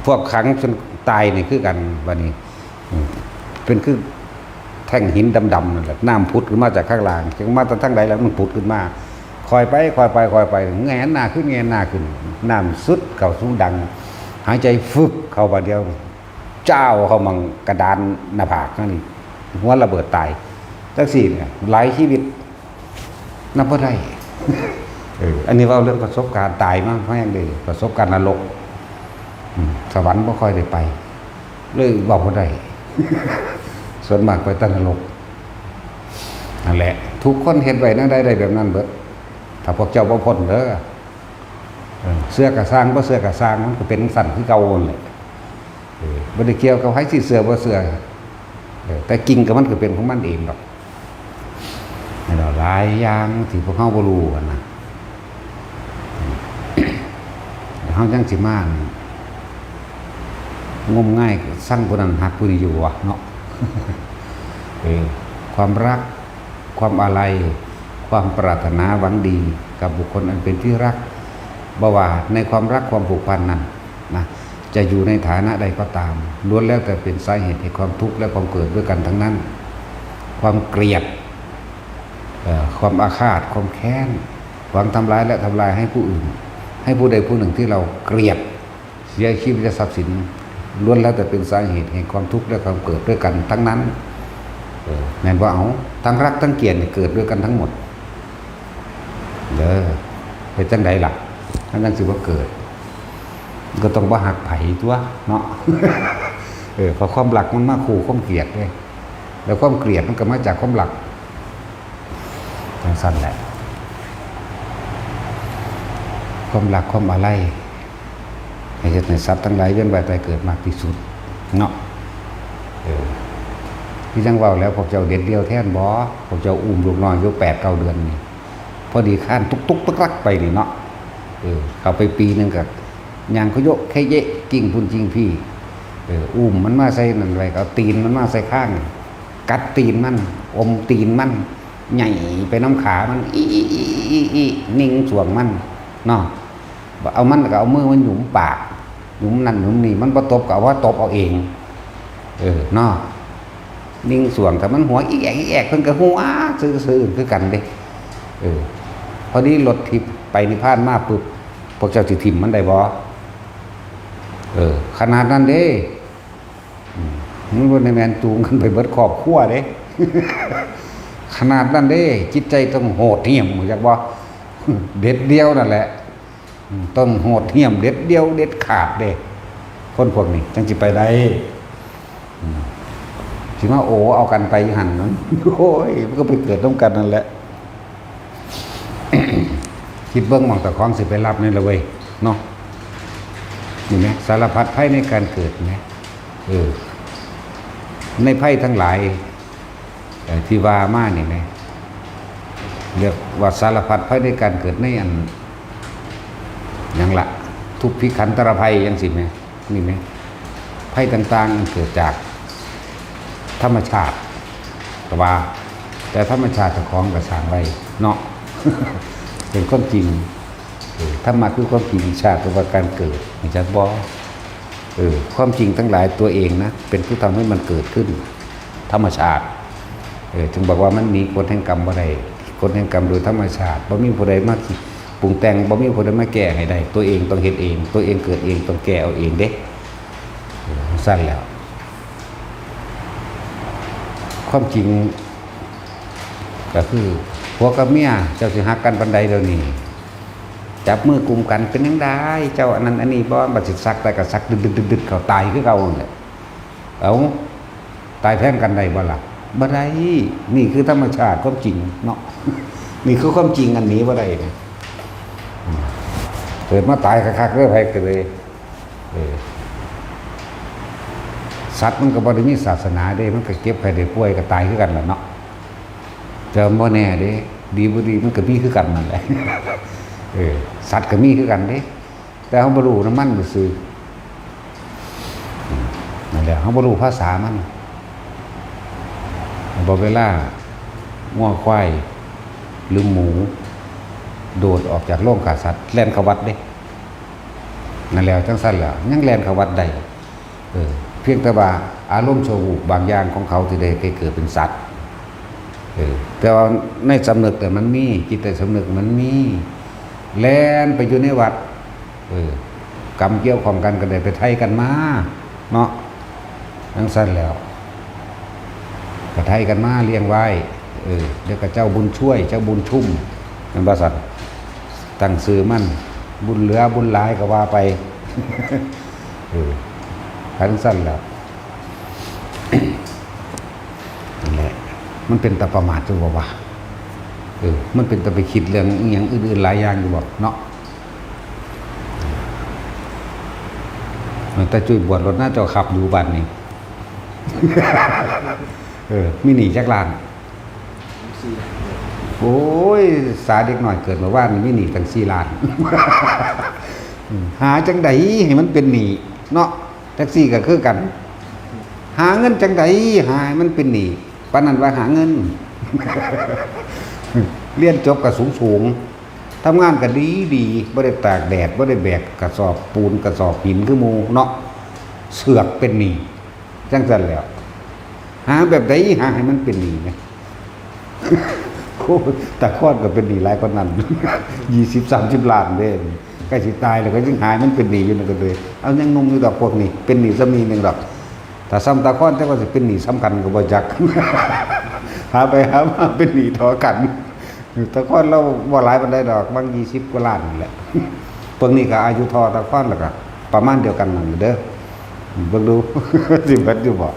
พวกขังจนตายนี่คือกันบัดนี้เป็นคือแท่งหินดำๆนั่นแหละน้ำผุดขึ้นมาจากข้างล่างจังมาตั้งใดแล้วมันผุดขึ้นมาคอยไปแงนหน้าขึ้นน้ำสุดเข้าสู่ดังหายใจฟึบเข้าบาดเดียวเจ้าเขามังกระดานหน้าผากนั่นนี่หัวระเบิดตายจังซี่เนี่ยหลายชีวิตนับบ่ได้ อันนี้เว้าเรื่องประสบการณ์ตายมากเพราะอย่างเดียวประสบการณ์นรกสวรรค์บ่ค่อยได้ไปเลยเว้าบ่ได้ ส่วนมากไปตนรกนั่นแหละทุกคนเห็นไว้นั่นได้แบบนั้นเบิดถ้าพวกเจ้าบ่พ้นเด้อเสื้อกระสร้างบ่เสื้อกระสร้างมันก็เป็นสั่นคือเก่านั่นแหละบ่ได้เกี่ยวกับให้สิเสื้อบ่เสื้อแต่กิ่งกับมันก็เป็นของมันเองดอกนี่ดอกหลายอย่างที่พวกเฮาบ่รู้กันนะเฮาจังสิมางมง่ายสั่งผู้นั้นฮักผู้นี้อยู่วะเนาะความรักความอาลัยความปรารถนาหวังดีกับบุคคลอันเป็นที่รักบ่ว่าในความรักความผูกพันนั้นนะจะอยู่ในฐานะใดก็ตามล้วนแล้วแต่เป็นสาเหตุให้ความทุกข์และความเกิดด้วยกันทั้งนั้นความเกลียดความอาฆาตความแค้นหวังทำร้ายและทำลายให้ผู้อื่นให้ผู้ใดผู้หนึ่งที่เราเกลียดเสียชีวิตและทรัพย์สินล้วนแล้วแต่เป็นสาเหตุแห่งความทุกข์และความเกิดด้วยกันทั้งนั้นแม่นว่าเอาทั้งรักทั้งเกลียดเนี่ยเกิดด้วยกันทั้งหมดเด้อเป็นจังไดล่ะทั้งนั้นสิว่าเกิดก็ต้องบ่หักไผตัวเนาะ เพราะความรักมันมาคู่ความเกลียดเลยแล้วความเกลียดมันก็มาจากความรักจังซั่นแหละความรักความอะไรให้เฮ็ดให้สัตว์ทั้งหลายเวียนว่ายตายเกิดมากที่สุดเนาะที่จังเว้าแล้วพวกเจ้าเด็ดเดียวแท้นบ่พวกเจ้าอุ้มลูกน้อยอยู่8-9 เดือนนี่พอดีข้านตุกๆตักๆไปนี่เนาะเข้าไปปีนึงก็ย่างเขาโยกแค่เยะกิ่งพุ่นจริงพี่อุ้มมันมาใส่นั่นไว้ก็ตีนมันมาใส่ข้างกัดตีนมันอมตีนมันใหญ่ไปน้ำขามันอีนิ่งสวงมันเนาะเอามันก็เอามือมันหยุมปากหยุมนั่นหยุมนี่มันบ่ตบก็เอาว่าตบเอาเองเนาะนิ่งสวงแต่มันหัวอีแอกเพิ่นก็หัวซื่อๆคือกันเด้พอดีรถทิพไปนิพพานมาปุ๊บพวกเจ้าสิทิ่มมันได้บ่ขนาดนั้นเด้มันบ่ได้แม่นจูงขึ้นไปเบิดครอบครัวเด้ ขนาดนั้นเด้จิตใจต้องโหดเหี้ยมอยากบ่ เด็ดเดียวนั่นแหละต้องโหดเหี้ยมเด็ดเดียวเด็ดขาดเด้คนพวกนี้จังสิไปได้ สิมาโอ้เอากันไปหันนั้นโอ้ยมันก็ไปเกิดต้องกันนั่นแหละ คิดเบื้องมองตะคองสิไปรับนี่ละเว้ยเนาะนี่ไหมสารพัดไพ่ในการเกิดไหมในไพ่ทั้งหลายที่ว่ามานี่ไหมเรียกว่าสารพัดไพ่ในการเกิดในอันอย่างละทุกพิขันตรภัยยังสิไหมนี่ไหมไพ่ต่างๆเกิดจากธรรมชาติแต่ธรรมชาติตะคองกับสร้างไว้เนาะ เป็นความจริงธรรมะคือความจริงชาติคือการเกิดมันจะบอกความจริงทั้งหลายตัวเองนะเป็นผู้ทำให้มันเกิดขึ้นธรรมชาติจึงบอกว่ามันมีกฎแห่งกรรมบ่ได้กฎแห่งกรรมโดยธรรมชาติบ่มีผู้ใดมาปรุงแต่งบ่มีผู้ใดมาแก้ให้ได้ตัวเองต้องเฮ็ดเองตัวเองเกิดเองต้องแก้เอาเองเด้สั้นแล้วความจริงก็คือผัวกับเมียเจ้าสิฮักกันปานใดเดี๋ยวนี้จับมือกลุ่มกันเป็นยังได้เจ้าอันนั้นอันนี้บ่บัดสิซักแต่ก็ซักดึกๆเขาตายคือเก่านั่นแหละเอาตายแทนกันได้บ่ล่ะบ่ได้นี่คือธรรมชาติความจริงเนาะนี่คือความจริงอันนี้บ่ได้นะเกิดมาตายคักๆเด้อไผก็เลยสัตว์มันก็บ่ได้มีศาสนาเด้มันก็เก็บไข้ได้ป่วยก็ตายคือกันล่ะเนาะแต่บ่แน่เด้ดีบ่ดีมันก็มีคือกันนั่นแหละสัตว์ก็มีคือกันเด้แต่เฮาบ่รู้นำมันซื่อนั่นแหละเฮาบ่รู้ภาษามันบ่เวลางัวควายหรือหมูโดดออกจากโรงฆ่าสัตว์แล่นเข้าวัดเด้นั่นแล้วจังซั่นล่ะยังแล่นเข้าวัดได้เพียงแต่ว่าอารมณ์ชั่ววูบบางอย่างของเขาที่ได้เกิดเป็นสัตว์แต่ว่าในสำนึกแต่มันมีจิตใต้สำนึกมันมีแล่นไปอยู่ในวัดกรรมเกี่ยวข้องกันก็ได้ไปไทยกันมาเนาะจังซั่นแล้วก็ไทยกันมาเลี้ยงไว้เดี๋ยวก็เจ้าบุญช่วยเจ้าบุญชุ่มนั่นว่าซั่นตั้งชื่อมันบุญเหลือบุญหลายก็ว่าไปทั้งสั้นแล้วนั่นแหละมันเป็นตะประมาทจังว่ามันเป็นตะไปคิดเรื่องอย่างอื่นๆหลายอย่างอยู่บอกเนาะแต่จุ้ยบวชรถหน้าเจ้าขับอยู่บ้านนี่ มีหนีจักรล้านโอ้ยสาเด็กหน่อยเกิดมาว่ามีหนีตั้ง4 ล้าน หาจังใดให้มันเป็นหนีเนาะแท็กซี่ก็คือกันหาเงินจังใดหามันเป็นหนี้ปานนั้นว่าหาเงิน เรียนจบก็สูงทำงานก็ดีบ่ได้ตากแดดบ่ได้แบกกระสอบปูนกระสอบหินคือหมู่เนาะเสือกเป็นหนี้จังซั่นแล้วหาแบบใดหาให้มันเป็นหนี้นะ โอ้แต่คอดก็เป็นหนี้หลายกว่านั้น 20-30 ล้านเด้ใกล้สิตายแล้วก็ยังหายมันเป็นหนี้อยู่นั่นก็เลยเอายังงงอยู่ดอกพวกนี้เป็นหนี้ซะมีนึงดอกถ้าซ้ำตาค้อนแต่ว่าสิเป็นหนี้ซ้ำกันก็บ่จัก หาไปหามาเป็นหนี้ทอกันตาค้อนเราบ่หลายปานใดดอกบาง20 กว่าล้านนี่แหละ พวกนี้ก็อายุทอตาค้อนแล้วก็ประมาณเดียวกันนั่นเด้อเบิ่งดู สิเบิดอยู่บ่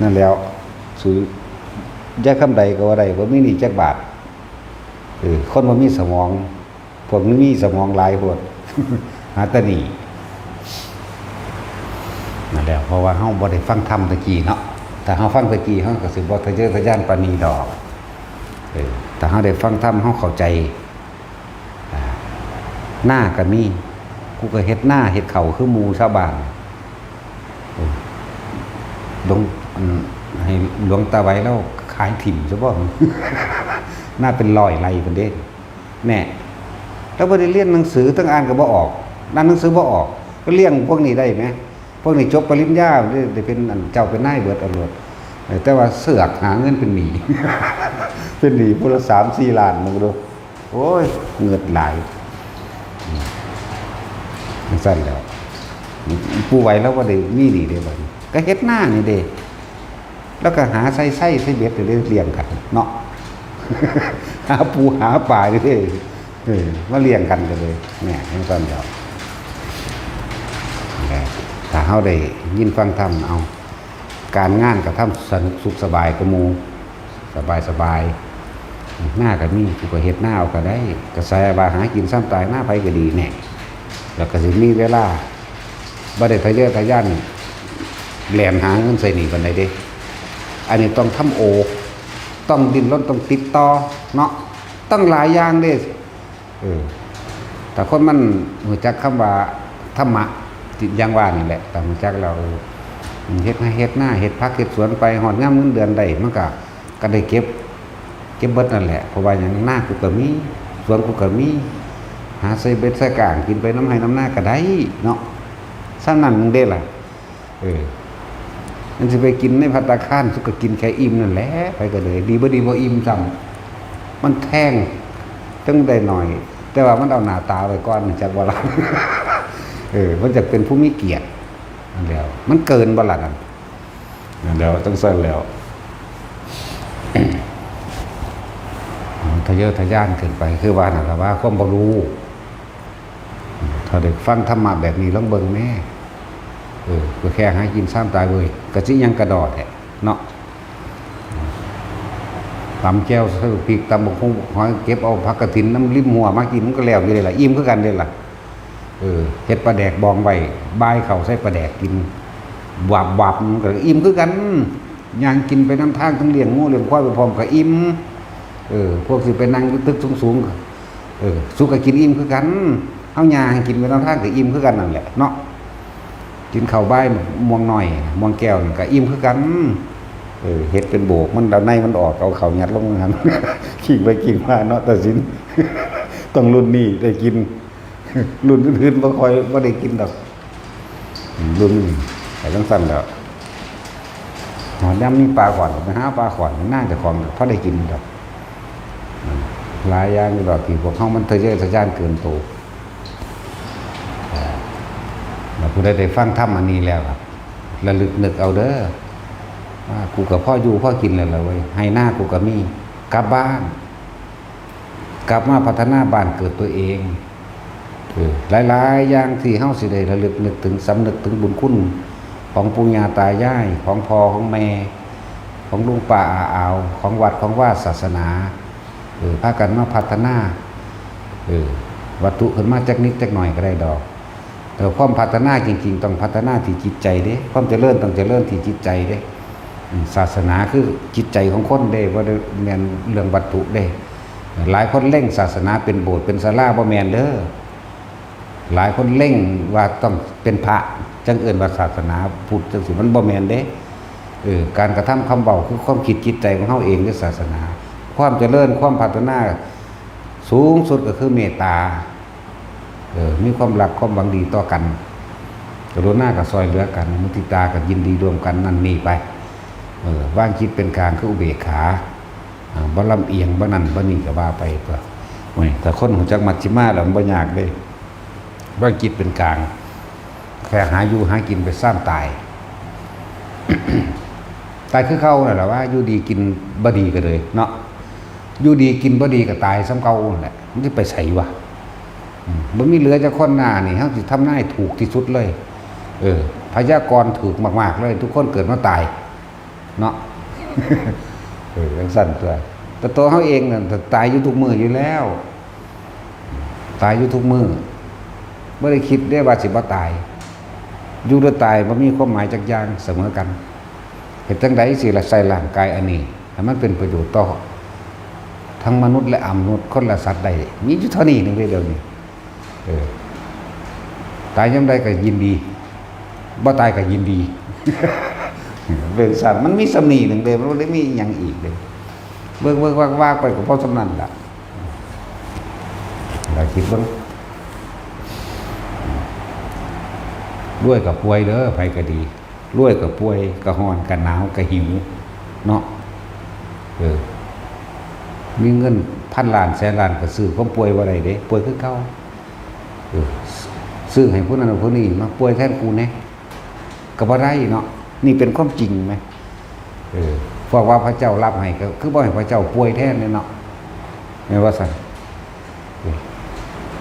นั่นแล้วสุยาคำใดก็ว่าได้บ่มีหนี้จักบาทคนบ่มีสมองพวกนี้มีสมองหลายพวก หาแต่หนีนั่นแหละเพราะว่าเฮาบ่ได้ฟังธรรมตะกี้เนาะแต่เฮาฟังตะกี้เฮาก็สิบ่ทะเยอทะยานปานนี้ดอกแต่เฮาได้ฟังธรรมเฮาเข้าใจหน้าก็มีกูก็เฮ็ดหน้าเฮ็ดเขาคือหมู่ชาวบ้านลงให้หลวงตาไว้แล้วขายถิ่นซะบ่ หน้าเป็น100 ไร่พุ่นเด้แน่แล้วบ่ได้เรียนหนังสือตั้งอ่านก็บ่ออกอ่านหนังสือบ่ออกก็เลี้ยงพวกนี้ได้ไหมพวกนี้จบปริญญาได้เป็นเจ้าเป็นนายเบิดเอาโลดแต่ว่าเสือกหาเงินเป็นหนี้ เป็นหนี้พุ่นละ3-4 ล้านมึงดูโอ้ยเงิดหลายมันสั่นแล้วผู้ไว้แล้วบ่ได้มีหนี้เด้บัดนี้ก็เฮ็ดหน้านี่เด้แล้วก็หาไส้เบ็ดเลี้ยงกันเนาะ หาปูหาปลาเด้มาเลี้ยงกันเลยแหม่ทั้งตอนเดียวถ้าเฮาได้ยินฟังธรรมเอา การงานก็ทำสนุกสุขสบายกว่าหมู่สบายหน้าก็มีกูก็เฮ็ดหน้าเอาก็ได้ก็ใส่ว่าหากินซ้ำตายหน้าไผก็ดีแน่แล้วก็สิมีเวลาบ่ได้ทะเยอทะยานแล่นหาเงินใส่หนี้ปานใดเด้อันนี้ต้องทำโอต้องดิ้นรนต้องติดต่อเนาะต้องหลายอย่างเด้แต่คนมันรู้จักคำว่าธรรมะอย่างว่านี่แหละแต่รู้จักเราเฮ็ดให้เฮ็ดหน้าเฮ็ดพักเฮ็ดสวนไปหอดยามเงินเดือนได้มันก็ได้เก็บเบิดนั่นแหละเพราะว่าอย่างหน้ากูก็มีสวนกูก็มีหาใส่เบ็ดใส่กลางกินไปน้ำให้น้ำหน้าก็ได้เนาะซ้ำนั่นมึงได้ล่ะมันสิไปกินในภัตตาคารสุก็กินแค่อิ่มนั่นแหละไปก็เลยดีบ่อิ่มซ้ำมันแท่งจังได้หน่อยแต่ว่ามันเอาหน้าตาไว้ก่อนจากบ่ล่ะมันจะเป็นผู้มีเกียรตินั่นแล้วมันเกินบ่ล่ะนั่นแล้วต้องสั่นแล้วทะเยอทะยานเกินไปคือว่าน่ะว่าความบ่รู้ถ้าได้ฟังธรรมะแบบนี้ลองเบิ่งแม่ก็แค่หากินซ้ำตายเว้ยก็สิยังกระดอดแหละเนาะตำแก้วใส่พริกตำบักหุ่งหอยเก็บเอาผักกฐินน้ำริมหัวมากินมันก็แล้วอยู่เลยล่ะอิ่มคือกันเด้ล่ะเฮ็ดปลาแดกบองไว้บ่ายเข้าใส่ปลาแดกกินวับมันก็อิ่มคือกันย่างกินไปน้ำทางทั้งเลี้ยงงูเลี้ยงควายไปพร้อมก็อิ่มพวกสิไปนั่งตึกสูงๆสุกก็กินอิ่มคือกันเฮาย่างกินไปน้ำทางก็อิ่มคือกันนั่นแหละเนาะกินข้าวบ่ายม่วงหน่อยม่วงแก้วนี่ก็อิ่มคือกันเฮ็ดเป็นโบกมันด้านในมันออกเอาเข้ายัดลงนั้นขิงไปขิงมาเนาะตัดสินต้องรุ่นนี้ได้กินรุ่นอื่นๆบ่ค่อยบ่ได้กินดอกรุ่นแต่ต้องสั่นแล้วหอดำมีปลาขอนไปหาปลาขอนน่าจะของพอได้กินดอกหลายอย่างอยู่ดอกที่พวกเฮามันทะเยอทะยานเกินโตแล้วผู้ใดได้ฟังธรรมอันนี้แล้วครับระลึกนึกเอาเด้อว่ากูกับพ่ออยู่พ่อกินแล้วล่ะเว้ยให้หน้ากูก็มีกลับบ้านกลับมาพัฒนาบ้านเกิดตัวเองหลายๆอย่างที่เฮาสิได้ระลึกนึกถึงสำนึกถึงบุญคุณของปู่ย่าตายายของพ่อของแม่ของลุงป้าอาอาวของวัดของว่าศาสนาพากันมาพัฒนาวัตถุขึ้นมาจักนิดจักหน่อยก็ได้ดอกแต่ความพัฒนาจริงๆต้องพัฒนาที่จิตใจเด้ความเจริญต้องเจริญที่จิตใจเด้ศาสนาคือจิตใจของคนเด้บ่ได้แม่นเรื่องวัตถุเด้หลายคนเล่งศาสนาเป็นโบสถ์เป็นศาลาบ่แม่นเด้อหลายคนเล่งว่าต้องเป็นพระจังเอิ้นว่าศาสนาพุทธจังซี่มันบ่แม่นเด้การกระทำคำเว้าคือความคิดจิตใจของเฮาเองในศาสนาความเจริญความพัฒนาสูงสุดก็คือเมตตามีความรักความหวังดีต่อกันกรุณากับซอยเหลือกันมุทิตากับยินดีรวมกันนั่นนี่ไปว่างคิดเป็นกลางคืออุเบกขาบ่ลำเอียงบ่นั่นบ่นี่ก็ว่าไปก็แต่คนหูจักมัชฌิมาแล้วมันบ่ยากเด้ว่างคิดเป็นกลางแค่หาอยู่หากินไปสร้างตาย ตายคือเขานั่นแหละว่าอยู่ดีกินบ่ดีก็เลยเนาะอยู่ดีกินบ่ดีก็ตายซ้ำเก่านั่นแหละมันสิไปไสวะมันมีเหลือจะคนหน้านี่เขาสิทำหน้าถูกที่สุดเลยพยากรณ์ถูกมากๆเลยทุกคนเกิดมาตายเนาะยังสั่นแต่ตัวเขาเองน่ะตายอยู่ทุกมืออยู่แล้วตายอยู่ทุกมือไม่ได้คิดได้ว่าสิบ่ตายอยู่หรือตายมันมีความหมายจักอย่างเสมอกันเหตุจังใดสิละใส่ร่างกายอันนี้ให้มันเป็นประโยชน์ต่อทั้งมนุษย์และอมนุษย์คนละสัตว์ใดมีอยู่เท่านี้นึงเดียวนี้ตายยังได้ก็ยินดีบ่ตายก็ยินดีเป็นสัตว์มันมีสำนีหนึ่งเลยมันไม่ได้มีอย่างอีกเลยเบิ่งว่าไปกับพ่อสำนันล่ะเราคิดเบิ่งรวยกับป่วยเด้อไผก็ดีรวยกับป่วยก็ร้อนก็หนาวก็หิวเนาะมีเงินพันล้านแสนล้านก็ซื้อความป่วยบ่ได้เด้ป่วยคือเก่าซื้อให้ผู้นั้นผู้นี้มาป่วยแทนกูแน่ก็บ่ได้เนาะนี่เป็นความจริงไหมเพราะว่าพระเจ้ารับให้ก็คือบ่ให้พระเจ้าป่วยแทนเลยเนาะแม่ว่าซั่น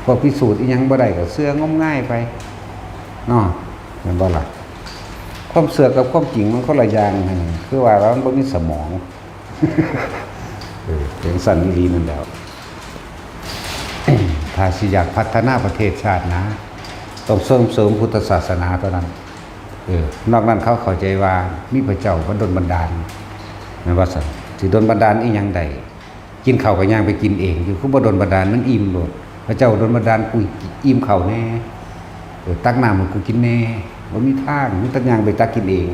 พอพิสูจน์อีหยังบ่ได้ก็เสื้องมง่ายไปเนาะแม่นบ่ล่ะ ความเสื่อกับความจริงมันคนละอย่างกันคือว่าเราไม่มีสมองเสียงสั่นดีนั่นแล้วถ้าสิอยากพัฒนาประเทศชาตินะต้องเสริมพุทธศาสนาเท่านั้นนอกนั้นเขาเข้าใจว่ามีพระเจ้าบันดลบันดาลนั่นว่าสันสิดลบันดาลอีหยังใดกินข้าวก็ย่างไปกินเองอยู่คือบ่ดลบันดาลมันอิ่มโลดพระเจ้าดลบันดาลกูอิ่มข้าวแน่ตักน้ำให้กูกินแน่บ่มีทางมีแต่ย่างไปตักกินเอง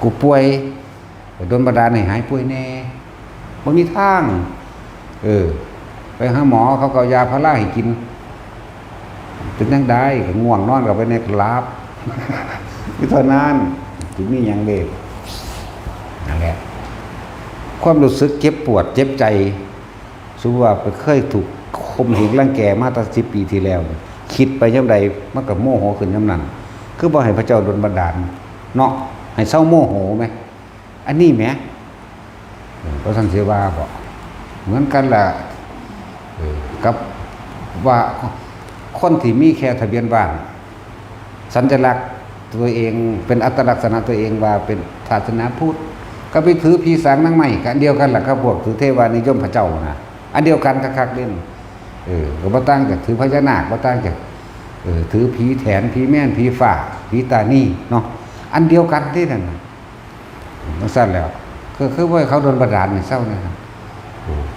กูป่วยดลบันดาลให้หายป่วยแน่บ่มีทางไปหาหมอเขาก็ยาพาราให้กินเป็นยังได้ก็ง่วงนอนกับไปในกราบวิธีนั้นถึงมีอย่างเด็กนั่นแหละความรู้สึกเจ็บปวดเจ็บใจสมมุติว่าเคยถูกข่มเหงรังแกมาตั้ง10 ปีที่แล้วคิดไปย่ำใดมันก็โมโหขึ้นย่ำนั้นคือบ่ให้พระเจ้าดลบันดาลเนาะให้เศร้าโมโหไหมอันนี้ไหมพระสันเสวาบอกเหมือนกันแหละกับว่าคนที่มีแค่ทะเบียนบ้านสัญลักษณ์ตัวเองเป็นอัตลักษณะตัวเองว่าเป็นศาสนาพุทธก็ไปถือผีสางนางไม้กันเดียวกันแหละครับพวกถือเทวานิยมพระเจ้านะอันเดียวกันคักๆเล่นก็บ่ต่างจากถือพญานาคบ่ต่างจากถือผีแถนผีแม่นผีฝ่าผีตานี่เนาะอันเดียวกันที่นั่นมันสั้นแล้วคือว่าเขาโดนบันดาลนี่เศร้านะครับ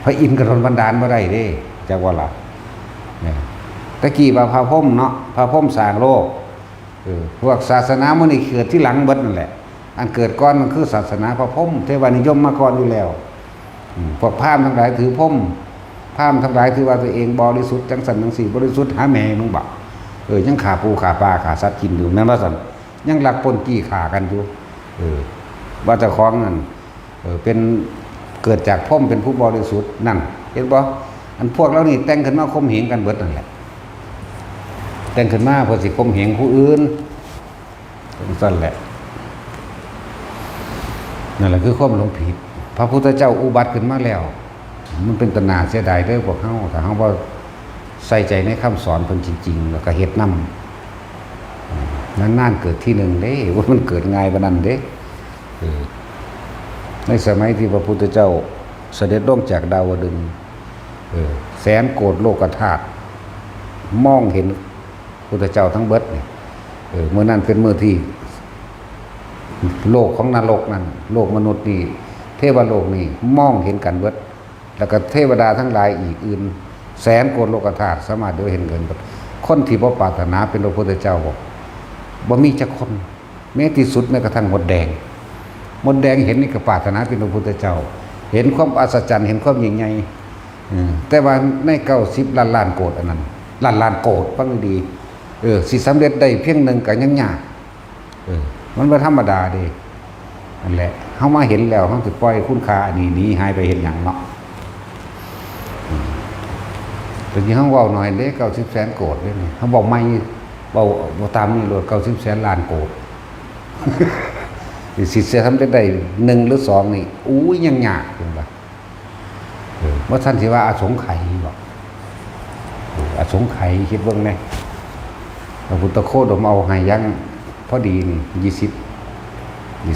พระอินทร์ก็โดนบันดาลบ่ได้เด้จักว่าล่ะเนี่ยตะกี้ว่าพระพรหมเนาะพระพรหมสร้างโลกพวกศาสนามันนี่เกิดที่หลังเบิดนั่นแหละอันเกิดก่อนมันคือศาสนาพระพรหมเทวานิยมมาก่อนอยู่แล้วพวกพราหมณ์ทั้งหลายถือพรหมพราหมณ์ทั้งหลายถือว่าตัวเองบริสุทธิ์จังสันจังสีบริสุทธิ์หาแม่มึงบอกยังขาปูขาปลาขาสัตว์กินอยู่แม่นว่าสันยังหลักปนกี้ขากันอยู่ว่าเจ้าของนั่นเป็นเกิดจากพรหมเป็นผู้บริสุทธิ์นั่นเห็นบ่อันพวกเรานี่แต่งขึ้นมาข่มเหงกันเบิดนั่นแหละแต่งขึ้นมาเพื่อสิข่มเหงผู้อื่นนั่นแหละนั่นแหละคือความหลงผิดพระพุทธเจ้าอุบัติขึ้นมาแล้วมันเป็นตนาเสียดายเด้อพวกเฮาถ้าเฮาบ่ใส่ใจในคำสอนเพิ่นจริงๆแล้วก็เฮ็ดนำนานๆเกิดที่หนึ่งเด้ว่ามันเกิดง่ายปานนั้นเด้ในสมัยที่พระพุทธเจ้าเสด็จลงจากดาวดึงส์แสนโกฏโลกธาตุมองเห็นพุทธเจ้าทั้งเบิดนี่เมื่อนั้นเป็นเมื่อที่โลกของนรกนั่นโลกมนุษย์นี่เทวโลกนี่มองเห็นกันเบิดแล้วก็เทวดาทั้งหลายอีกอื่นแสนโกฏโลกธาตุสามารถได้เห็นกันคนที่บ่ปรารถนาเป็นพระพุทธเจ้าบอกบ่มีจักคนแม้ที่สุดแม้กระทั่งมดแดงเห็นนี่ก็ปรารถนาเป็นพระพุทธเจ้าเห็นความอัศจรรย์เห็นความยิ่งใหญ่แต่ว่าใน90 ล้านโกฏอันนั้นล้านโกฏฟังดีสิสำเร็จได้เพียงหนึ่งก็ยังยากมันบ่ธรรมดาเด้นั่นแหละเฮามาเห็นแล้วเฮาสิปล่อยคุณค่าอันนี้หนีหายไปเห็นหยังเนาะแต่ที่เฮาเว้าหน่อยเด้90 แสนโกฏเด้นี่เฮาบอกใหม่เว้าตามนี่โลด90 แสนล้านโกฏสิเสียทำได้1หรือ2นี่อู้ยยังยากจังว่าว่าท่านสิว่าอสงไขยบ่อสงไขยคิดเบิ่งแน่พระพุทธโคดมเอาให้ยังพอดีนี่20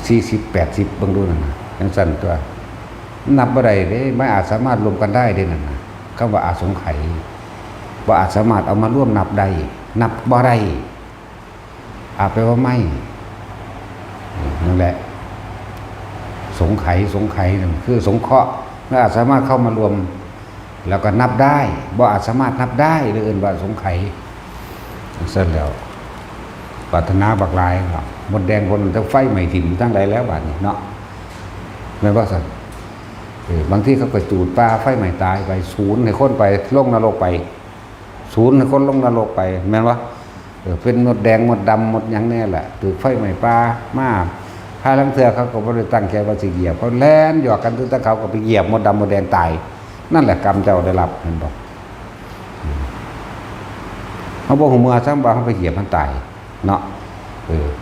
40 80เบิ่งดูนั่นน่ะจังซั่นตัวนับบ่ได้เด้ไม่อาจสามารถรวมกันได้เด้นั่นน่ะคำว่าอสงไขยบ่อาจสามารถเอามาร่วมนับได้นับบ่ได้แปลว่าไม่นั่นแหละสงไขยนั่นคือสงเคราะห์ไม่อาจสามารถเข้ามารวมแล้วก็นับได้บ่อาจสามารถนับได้หรืออื่นว่าสงไขยเสร็จแล้วปรารถนาบักลายครับมดแดงคนทั้งไฟใหม่ถิ่มทั้งหลายแล้วบาดนี้เนาะแม่นบ่ซั่นบางที่เขาก็จูดปลาไฟใหม่ตายไปศูนย์ให้คนไปลงนรกไปศูนย์ให้คนลงนรกไปแม่นบ่เป็นมดแดงมดดำมดหยังแน่แหละถูกไฟไหม้ปลามาถ้าลังเทือเขาก็บ่ได้ตั้งใจว่าสิเหยียบเขาแล่นหยอกกันตึ้งแต่เขาก็ไปเหยียบมดดำมดแดงตายนั่นแหละกรรมเจ้าได้รับเห็นบ่เขาบ่ฮู้เมื่อซ้ำว่าเขาไปเหยียบมันตายเนาะ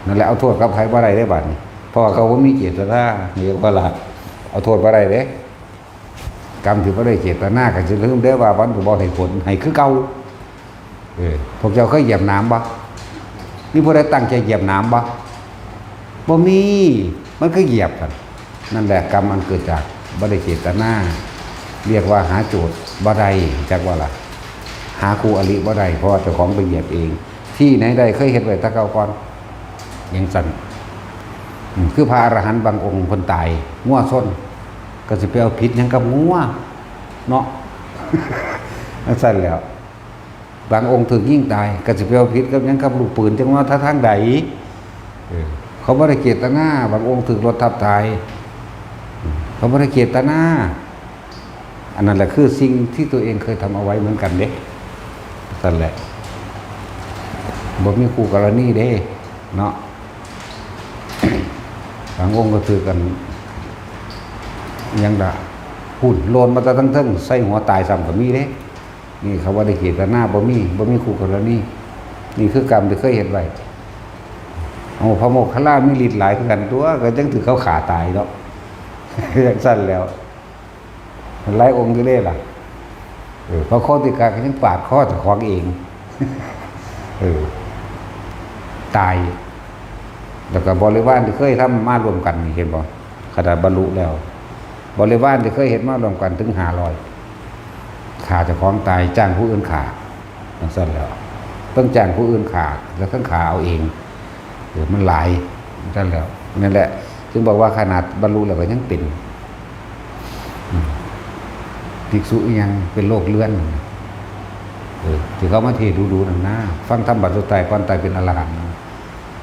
นั่นแหละเอาโทษกับใครบ่ได้ได้บัดนี้เพราะว่าเขาบ่มีเจตนาเรียกว่าล่ะเอาโทษบ่ได้เด้กรรมที่บ่ได้เจตนาก็สิลืมเด้อว่ามันบ่ให้ผลให้คือเก่าพวกเจ้าเคยเหยียบน้ำบ่นี่ผู้ใดตั้งใจเหยียบน้ำบ่ บ่มีมันก็เหยียบกันนั่นแหละกรรมมันเกิดจากบ่ได้เจตนาเรียกว่าหาโจทย์บ่ได้จักว่าล่ะหาครูอริบ่ได้เพราะเจ้าของไปเหยียบเองที่ไหนได้เคยเฮ็ดไว้แตะเก่าก่อนยังสั่นคือพระอรหันต์บางองค์เพิ่นตายงัวส้นก็สิไปเอาผิดหยังกับงัวเนาะ นั่นสั่นแล้วบางองค์ถึงยิ่งตายก็สิไปเอาผิดกับหยังกับลูกปืนจังว่าทางใดเขาบ่ได้เจตนาบางองค์ถึงรถทับตายเขาบ่ได้เจตนาอันนั้นแหละคือสิ่งที่ตัวเองเคยทำเอาไว้เหมือนกันเด้นั่นแหละบ่มีคู่กรณีเด้เนาะ บางองค์ก็ถือกันยังด่าหุ่นโลนมาแต่ทั้งเทิงใส่หัวตายซ้ำก็มีเด้นี่เขาว่าได้เจตนาบ่มีคู่กรณีนี่คือกรรมที่เคยเห็นไว้เอาพระโมคคัลลามีฤทธิ์หลายคือกันตัวก็จังถือเขาขาตายเนาะ อย่างสั้นแล้วหลายองค์ก็ได้ล่ะพระโคติกาก็ยังปาดคอเจ้าของเอง ตายแล้วก็บริวารที่เคยทำมารวมกันเห็นบ่ขนาดบรรลุแล้วบริวารที่เคยเห็นมารวมกันถึง500ขาเจ้าของตายจ้างผู้อื่นขาอย่างสั้นแล้วต้องจ้างผู้อื่นขาแล้วต้องขาเอาเองมันหลายนั่นแล้วนั่นแหละจึงบอกว่าขนาดบรรลุแล้วก็ยังเป็นภิกษุยังเป็นโรคเลื่อนที่เขามาเทศดูนั่นนะฟังธรรมบัดสุดท้ายก่อนตายเป็นอรหันต์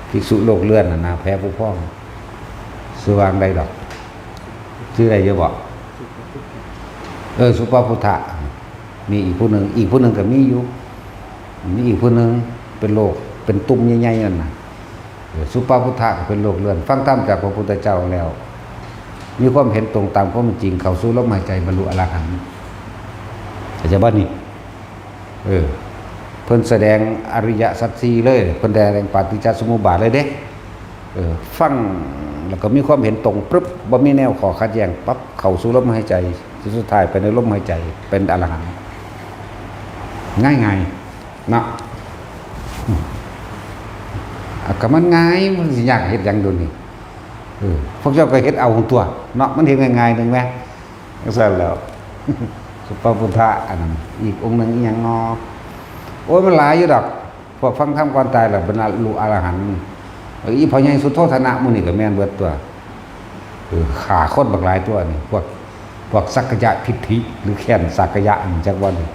ภิกษุโรคเลื่อนนะแพ้ผู้พ้องสว่างใดดอกชื่ออะไรจะบอกสุปพุทธะมีอีกผู้หนึ่งก็มีอยู่มีอีกผู้หนึ่งเป็นโรคเป็นตุ่มใหญ่ๆนั่นนะสุปพุทธะเป็นโรคเลื่อนฟังธรรมจากพระพุทธเจ้าแล้วมีความเห็นตรงตามความจริงเข้าสู่ลมหายใจบรรลุอรหันต์เข้าใจบ่นี่เพิ่นแสดงอริยสัจสี่เลยเพิ่นแสดงปฏิจจสมุปบาทเลยเด้ฟังแล้วก็มีความเห็นตรงปึ๊บบ่มีแนวขอขัดแย้งปั๊บเข้าสู่ลมหายใจสุดท้ายไปในลมหายใจเป็นอรหันต์ง่ายๆเนาะก็มันง่ายมันสิยากเฮ็ดหยังโดนนี่พวกเจ้าก็เฮ็ดเอาของตัวเนาะมันเฮ็ดง่ายๆนึงแหมจังซั่นแล้ว สุปพุทธะอันนั้นอีกองค์นึงอีหยังเนาะโอ้ยมันหลายอยู่ดอกพวกฟังธรรมก่อนตายแล้วบรรลุอรหันต์อีพ่อใหญ่สุโธทนะหมู่นี่ก็แม่นเบิดตัวฆ่าคนบักหลายตัวนี่พวกสักกยะทิฏฐิหรือแค้นสักกยะนี่จักว่านี่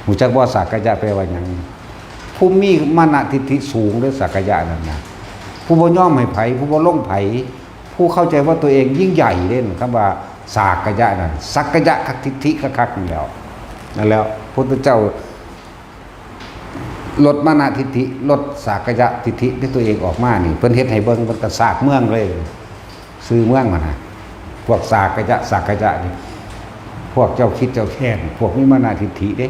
ฮู้จักบ่สักกยะแปลว่าหยังผู้มีมานะทิฏฐิสูงหรือสักกยะนั่นน่ะผู้บ่ยอมให้ไผผู้บ่ลงไผผู้เข้าใจว่าตัวเองยิ่งใหญ่เด่นคำว่าสักกยะนั่นสักกยะคักทิฏฐิคักๆนี่แล้วนั่นแล้วพุทธเจ้าลดมานะทิฏฐิลดสักกยะทิฏฐิที่ตัวเองออกมานี่เพิ่นเฮ็ดให้เบิ่งเพิ่นก็สากเมืองเลยซื้อเมืองมาน่ะพวกสักกยะนี่พวกเจ้าคิดเจ้าแค้นพวกมีมานะทิฏฐิเด้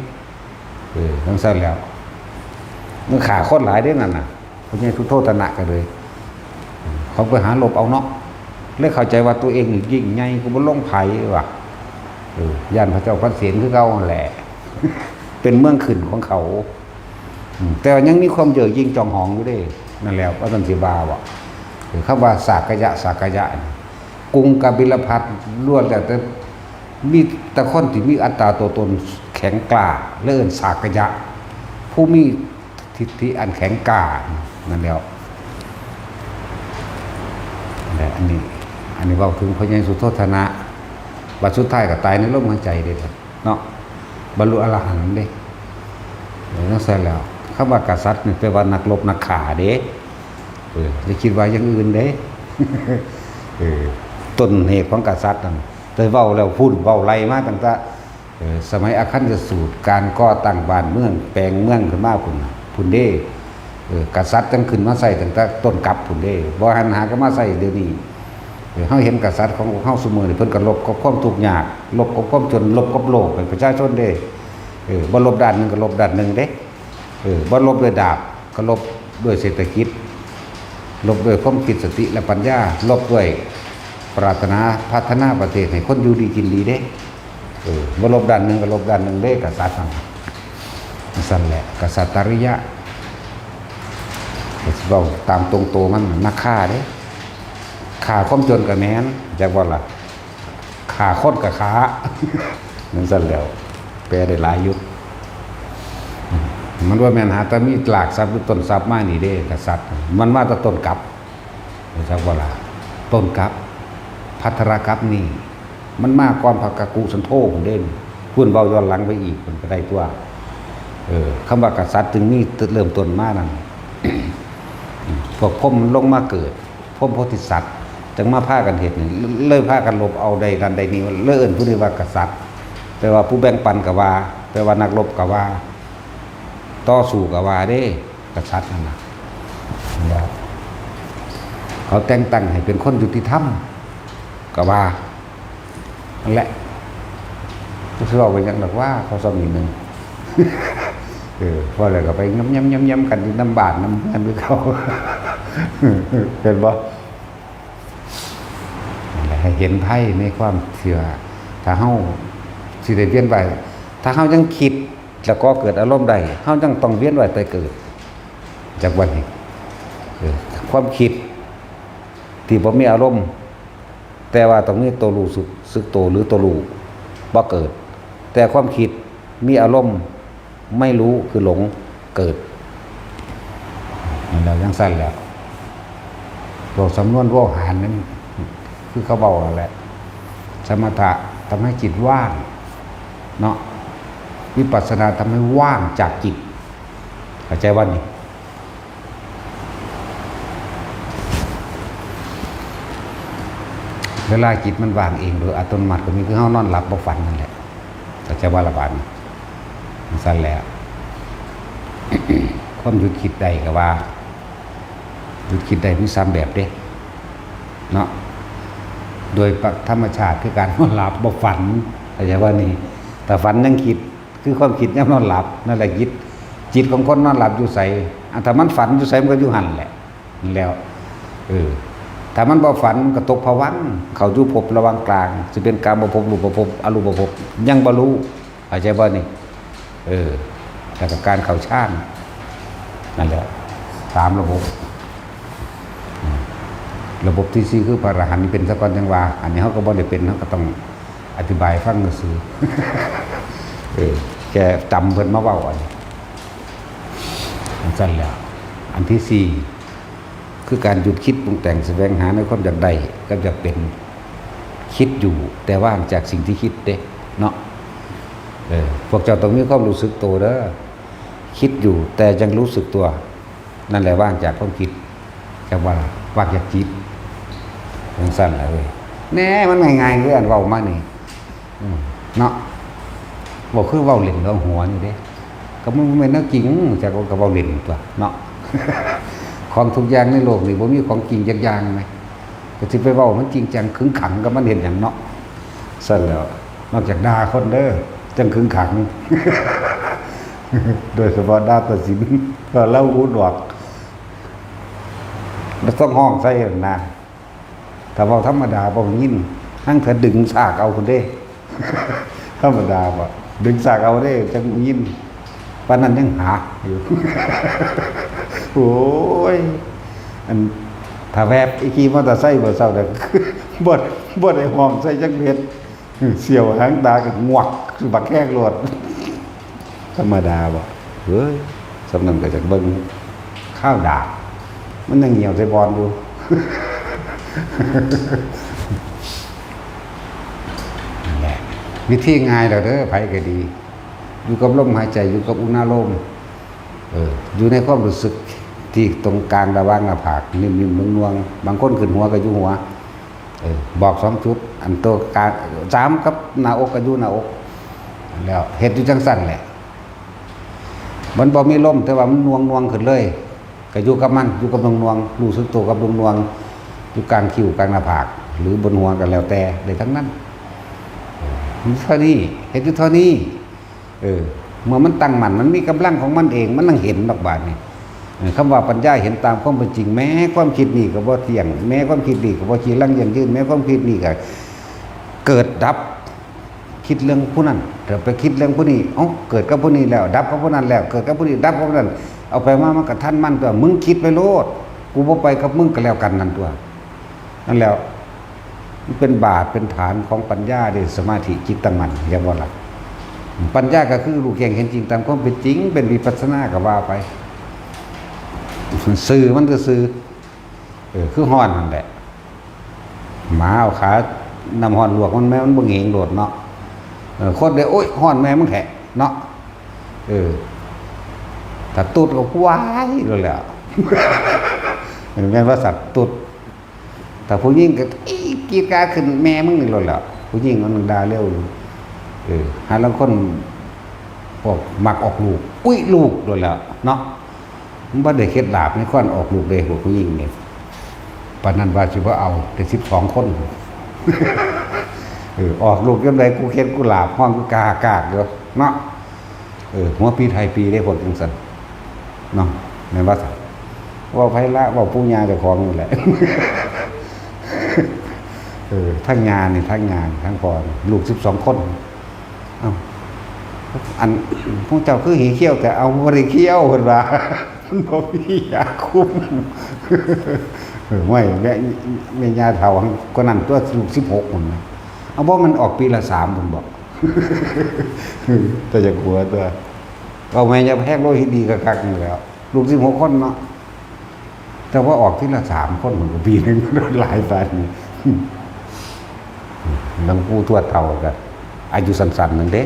ทั้งซั่นแล้วมันฆ่าคนหลายเด้นั่นน่ะพระเจ้าทุโททนะก็เลยเขาไปหาลบเอาเนาะเลยเข้าใจว่าตัวเองยิ่งใหญ่กูบ่ลงไผว่ะย่านพระเจ้าพระเศียรคือเก่าแหละ เป็นเมืองขึ้นของเขาแต่ยังมีความเย่อหยิ่งจองหองอยู่เด้นั่นแล้วว่าท่านสิบาบ่คำว่าสักกยะกรุงกบิลพัสล้วนแต่มีแต่คนที่มีอัตตาตัวตนแข็งกล้าเลื่อนสักกยะผู้มีทิฏฐิอันแข็งกล้านั่นแล้วแต่อันนี้เว้าถึงพระยาสุโธทนะบัดสุดท้ายก็ตายในลมหายใจเด้เนาะบรรลุอรหันต์เด้นั่นแซ่แล้วคำว่ากษัตริย์นี่แปลว่านักรบนักฆ่าเด้อย่าคิดว่าอย่างอื่นเด้ ต้นเหตุของกษัตริย์นั่นแต่เว้าแล้วพูดเว้าไล่มาตั้งแต่สมัยอาคันสูตรการก่อตั้งบ้านเมืองแปลงเมืองขึ้นมาพุ่นเด้กษัตริย์จังขึ้นมาใส่ตั้งแต่ต้นกับพุ่นเด้บ่หันหาก็มาใส่เดี๋ยวนี้เฮาเห็นกษัตริย์ของเฮาซุมื้อนี่เพิ่นก็ลบกับความทุกข์ยากลบกับความจนลบกับโลกให้ประชาชนเด้บ่ลบด้านนึงก็ลบด้านนึงเด้บ่ลบด้วยดาบก็ลบด้วยเศรษฐกิจลบด้วยความคิดสติและปัญญาลบด้วยปรารถนาพัฒนาประเทศให้คนอยู่ดีกินดีเด้บ่ลบด้านนึงก็ลบด้านนึงเด้กษัตริย์นั่นแหละกษัตริยะเว้าตามตรงโตมันนักฆ่าเด้ ขาความจนกับแม้นจากว่าล่ะขาค้นกับขานั่นสั่นแล้วแปลได้หลายยุคมันว่าแม่นหาแต่มีหลากทรัพย์หรือต้นทรัพย์มานี่เด้กษัตริย์มันว่าแต่ต้นกับจากว่าล่ะต้นกับพัทรกับนี่มันมากก่อนพระกกุสันโธผมเด่นพูดเบาย้อนหลังไปอีกมันก็ได้ตัวคำว่ากษัตริย์จึงมีเริ่มต้นมานั่น พวกพมลงมาเกิดพมโพธิสัตว์จึงมาพากันเหตุนี่เลยพากันลบเอาใดกันใดนี้เลื่อนผู้นี้ว่ากษัตริย์แปลว่าผู้แบ่งปันกับว่าแปลว่านักรบกับว่าต่อสู้กับว่าเด้กษัตริย์นั่นนะเขาแต่งตั้งให้เป็นคนยุติธรรมกับว่านั่นแหละที่เราไปยังหลักว่าเขาสมีหนึ่งเพราะอะไรก็ไปย้ำกันที่น้ำบาดน้ำกันด้วยเขาเป็นบ่ให้เห็นไพ่ในความเชื่อถ้าเฮาสิได้เวียนไปถ้าเฮายังคิดแล้วก็เกิดอารมณ์ใดเฮายังต้องเวียนไว้ไปเกิดจากวันนี้ความคิดที่บ่มีอารมณ์แต่ว่าต้องมีตัวรู้สึกตัวหรือตัวรู้บ่เกิดแต่ความคิดมีอารมณ์ไม่รู้คือหลงเกิดเรายังสั้นแล้วตัวสำนวนโวหารนั้นคือเขาบอกอะไรสมถะทำให้จิตว่างเนาะวิปัสสนาทำให้ว่างจากจิตเข้าใจว่านี่เวลาจิตมันว่างเองโดยอัตโนมัติก็มีคือเฮานอนหลับบ่ฝันนั่นแหละเข้าใจว่าละบาดนี้สั้นแล้ว ความหยุดคิดได้ก็ว่าหยุดคิดได้มี3แบบเด้เนาะโดยธรรมชาติคือการนอนหลับบ่ฝันเข้าใจว่านี่แต่ฝันยังคิดคือความคิดยังนอนหลับนั่นแหละจิตของคนนอนหลับอยู่ไสถ้ามันฝันอยู่ไสมันก็อยู่หั่นแหละนั่นแล้วถ้ามันบ่ฝันมันก็ตกภวังค์เข้าอยู่ภพระหว่างกลางสิเป็นกามภพรูปภพอรูปภพยังบ่รู้เข้าใจบ่นี่แต่กับการเข้าฌานนั่นแหละ3ระบบที่4คือพระอรหันต์นี่เป็นสกอนจังว่าอันนี้เขาก็บ่ได้เป็นเขาก็ต้องอธิบายฟังซื่อแกจำเพิ่นมาเว้าอันนี้สั้นแล้วอันที่4คือการหยุดคิดปรุงแต่งแสวงหาในความอยากได้ก็จะเป็นคิดอยู่แต่ว่างจากสิ่งที่คิดเด้เนาะพวกเจ้าต้องมีความรู้สึกตัวเด้อคิดอยู่แต่ยังรู้สึกตัวนั่นแหละว่างจากความคิดจะว่าว่างจากจิตยังสั้นเลยแน่มันง่ายๆเรื่องเว้ามานี่เนาะบอกคือเว้าเล่นเอาหัวนี่เด้ก็มันเป็นเรื่องจริงจากก็เว้าเล่นตัวเนาะ ของทุกอย่างในโลกนี่บ่มีของจริงจักอย่างมั้ยก็สิไปเว้ามันจริงจังขึงขังก็มันเห็นหยังเนาะซั่นแล้วนอกจากด่าคนเด้อจังขึงขัง โดยเฉพาะด่าตัดสินก็เล่าหูดอกมันต้องห้องใส่นะถ้าเว้าธรรมดาบ่ยินทั้งถ้าดึงสากเอาคนเด้ ธรรมดาบ่ดึงสากเอาเด้จังยินปานนั้นยังหาอยู่ โอ้ยอันถ้าแวบอีกทีมอเตอร์ไซค์บ่เซาเด้อบ่ได้ห้องใส่จักเม็ดเสี่ยวหางตาก็งวกบักแข้งโลดธรรมดาบ่เฮ้ยสำนักก็จะเบิ่งข้าวดาบมันยังเหี่ยวใส่บอลอยู่ นั่นแหละวิธีง่ายแล้วเด้อไผก็ดีอยู่กับลมหายใจอยู่กับอุณหภูมิอยู่ในความรู้สึกที่ตรงกลางระหว่างหน้าผากนิ่มๆนวลๆบางคนขึ้นหัวก็อยู่หัวบอก2จุดอันตัวกลาง3กับหน้าอกก็อยู่หน้าอกแล้วเฮ็ดอยู่จังซั่นแหละมันบ่มีลมแต่ว่ามันนวงขึ้นเลยก็อยู่กับมันอยู่กับนวงรู้สึกตัวกับนวงอยู่กลางคิ้วกลางหน้าผากหรือบนหัวก็แล้วแต่ได้ทั้งนั้นเท่านี้เฮ็ดอยู่เท่านี้เมื่อมันตั้งมั่นมันมีกำลังของมันเองมันนั่งเห็นดอกบาดนี่คำว่าปัญญาเห็นตามความเป็นจริงแม้ความคิดนี่ก็บ่เที่ยงแม้ความคิดนี่ก็บ่จีรังยั่งยืนแม้ความคิดนี่ก็เกิดดับคิดเรื่องผู้นั้นเดี๋ยวไปคิดเรื่องผู้นี้เกิดกับผู้นี้แล้วดับกับผู้นั้นแล้วเกิดกับผู้นี้ดับกับผู้นั้นเอาไปมามันก็ทันมันตัวมึงคิดไปโลดกูบ่ไปกับมึงก็แล้วกันนั่นตัว นั่นแล้วมันเป็นบาทเป็นฐานของปัญญาเด้สมาธิจิตตั้งมั่นเรียกว่าหลักปัญญาก็คือรู้แจ้งเห็นจริงตามความเป็นจริงเป็นวิปัสสนาก็ว่าไปสื่อมันก็สื่อคือฮ้อนนั่นแหละหมาเอาขาน้ำฮ้อนลวกมันแม่มันบ่เหงโดดเนาะคนได้โอ๊ยฮ้อนแม่มึงแหะเนาะถ้าตุดก็ว้ายเลยแหละแม่นว่าสัตว์ตุดแต่ผู้หญิงก็กีดกาขึ้นแม่มึงนี่เลยแหละผู้หญิงมันด่าเร็วหาลังคนพวกมักออกลูกอุ้ยลูกเลยแหละเนาะมันบ่ได้เคล็ดลับในข้อนออกลูกเลยพวกผู้หญิงเนี่ยปานนั้นว่าสิบ่เอาแต่12 คนออกลูกยังไงกูเค็ดกูหลาบห้องกูกากเด้อเนาะหัวปีไทยปีได้ผลจังซั่นเนาะแม่นว่าว่าไผละว่าปู่ย่าเจ้าของนี่แหละทั้งงานนี่ทั้งงานทั้งพอลูก12 คนเอ้าอันพวกเจ้าคือหีเขี้ยวแต่เอาบ่ได้เขี้ยวเพิ่นว่ามันบ่มียาคุมไม่แม่ย่าเฒ่าก็นั่นตัวลูก16คนนะเอาบ่มันออกปีละ3ผมบอกแต่จะกลัวตัวเอาแม่จะแพกโลหิตดีกักๆนี่แล้วลูก16 คนเนาะแต่ว่าออกทีละ3 คนเหมือนปีนึงหลายปานนี้หลวงปู่ทวดเฒ่าก็อายุสั้นๆนั่นเด้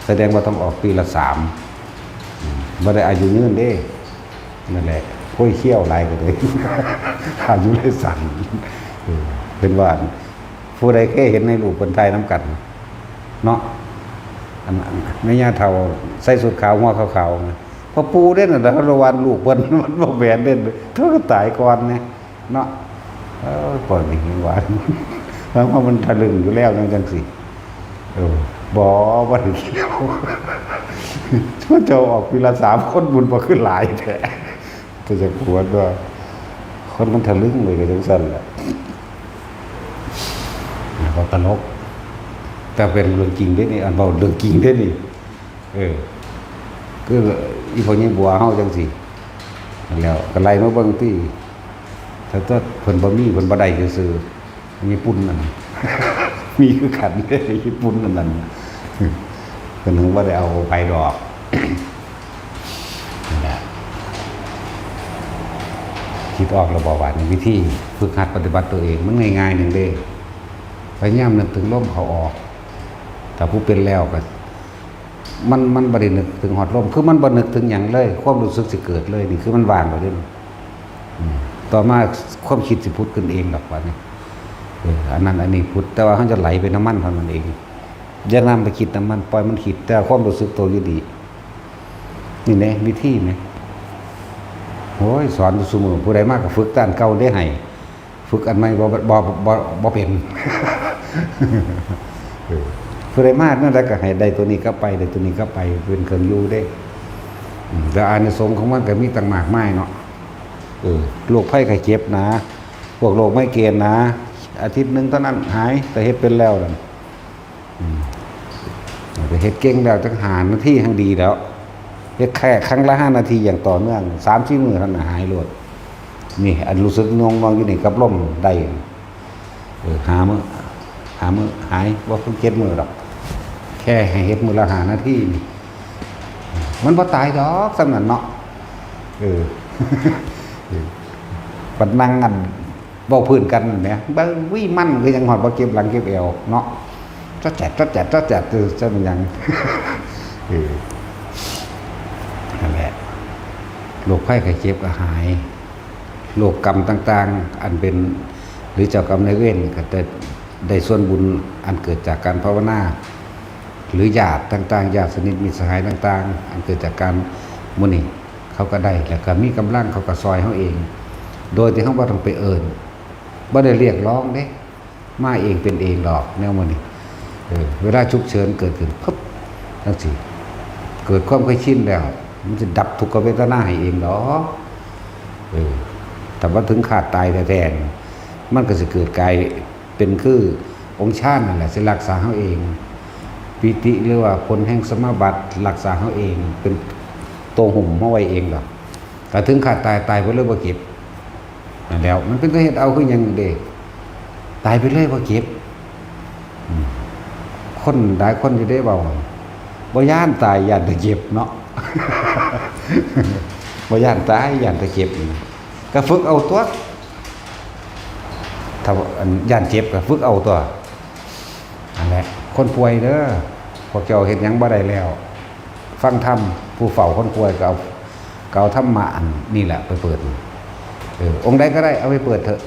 แสดงว่าต้องออกปีละ3บ่ได้อายุยืนเด้นั่นแหละค่อยเขี้ยวหลายก็เลยอายุเลยสั่นเป็นว่าผู้ใดแค่เห็นในรูปคนไทยน้ำกันเนาะแม่ย่าเฒ่าใส่สุดขาวหัวขาวๆพอปูเด่นน่ะระวันลูกเพิ่นมันบ่แบนเด่นเท่าก็ตายก่อนเนี่ยเนาะก่อนนี่หวานเพราะมันทะลึ่งอยู่แล้วจังซี่บ่ได้เกี่ยวถ้าเจ้าออกปีละ3 คนบุญบ่ขึ้นหลายแท้ก็จะกลัวด้วยคนมันทะลึ่งเลยก็จังซั่นแหละก็ตลกแต่เป็นเรื่องจริงเด้นี่อันเว้าเรื่องจริงเด้นี่คืออีพวกนี้บัวเฮาจังซี่แล้วก็ไล่มาเบิ่งที่ถ้าเพิ่นบ่มีเพิ่นบ่ได้ซื่อๆญี่ปุ่นนั่นมีคือกันเด้ญี่ปุ่นนั่นเพิ่นถึงบ่ได้เอาไปดอกนั่นแหละคิดออกแล้วบอกว่าในวิธีฝึกหัดปฏิบัติตัวเองมันง่ายๆนึงเด้พยายามนึกถึงลมเข้าออกถ้าผู้เป็นแล้วก็มันบ่ได้นึกถึงหอดลมคือมันบ่นึกถึงหยังเลยความรู้สึกสิเกิดเลยนี่คือมันว่างแล้วเด้ต่อมาความคิดสิพุทธขึ้นเองดอกว่านี่อันนั้นอันนี้พุทธแต่ว่าเขาจะไหลไปน้ำมันเท่านั้นเองอย่านำไปคิดน้ำมันปล่อยมันคิดแต่ความรู้สึกตัวอยู่ดีนี่แหละวิธีมั้ยโอ้ยสอนอยู่ซุมื้อผู้ใดมากก็ฝึกด้านเก่าได้ให้ฝึกอันใหม่บ่เป็นผู้ใดมากนั่นแหละก็ให้ได้ตัวนี้ก็ไปได้ตัวนี้ก็ไปเป็นเครื่องอยู่ได้แต่อานิสงส์ของมันก็มีต่างมากมายเนาะโรคภัยไข้เจ็บนะพวกโรคไมเกรนนะอาทิตย์นึงเท่านั้นหายแต่เฮ็ดเป็นแล้วนั่นแต่เฮ็ดเก่งแล้วจังหานาทีทั้งดีแล้วเฮ็ดแค่ครั้งละ5 นาทีอย่างต่อเนื่อง 3-4 มื้อเท่านั้นหายโลดนี่อันรู้สึกงงๆอยู่นี่กับลมได้หามื้อหายบ่ต้อง7 มื้อดอกแค่ให้เฮ็ดมื้อละ5 นาทีมันบ่ตายดอกสำนั้นเนาะปัดนั่งกันเว้าพื้นกันแหมบ่วิมันคือยังฮอดบ่เก็บหลังเก็บเอวเนาะจ๊อแจ๊ดจะเป็นหยังนั่นแหละโรคภัยไข้เจ็บก็หายโรคกรรมต่างๆอันเป็นหรือเจ้ากรรมนายเวรก็ได้ส่วนบุญอันเกิดจากการภาวนาหรือญาติต่างๆญาติสนิทมิตรสหายต่างๆอันเกิดจากการมื้อนี้เขาก็ได้แล้วก็มีกำลังเขาก็ซอยเฮาเองโดยที่เฮาบ่ต้องไปเอิ้นบ่ได้เรียกร้องเด้มาเองเป็นเองดอกแนวมื้อนี้เวลาฉุกเฉินเกิดขึ้นปึ๊บจังซี่เกิดความเคยชินแล้วมันจะดับทุกขเวทนาให้เองดอกแต่ว่าถึงขาดตายแท้ๆมันก็สิเกิดกลายเป็นคือองค์ชาตินั่นแหละสิรักษาเฮาเองปิติหรือว่าผลแห่งสมาบัติรักษาเฮาเองเป็นตัวหุ่มเฮาไว้เองดอกแต่ถึงขาดตายไปเลยบ่เก็บนั่นแล้วมันเป็นตัวเฮ็ดเอาคือหยังเด้ ตายไปเลยบ่เก็บคนหลายคนจะได้เบาบ่ย่านตายย่านแต่เจ็บเนาะ บ่ย่านตายย่านแต่เจ็บก็ฝึกเอาตัวถ้าย่านเจ็บก็ฝึกเอาตัวนั่นแหละคนป่วยเด้อพวกเจ้าเฮ็ดหยังบ่ได้แล้วฟังธรรมผู้เฝ้าคนป่วยก็เอาธรรมะอันนี่แหละไปเปิดองค์ใดก็ได้เอาไปเปิดเถอะ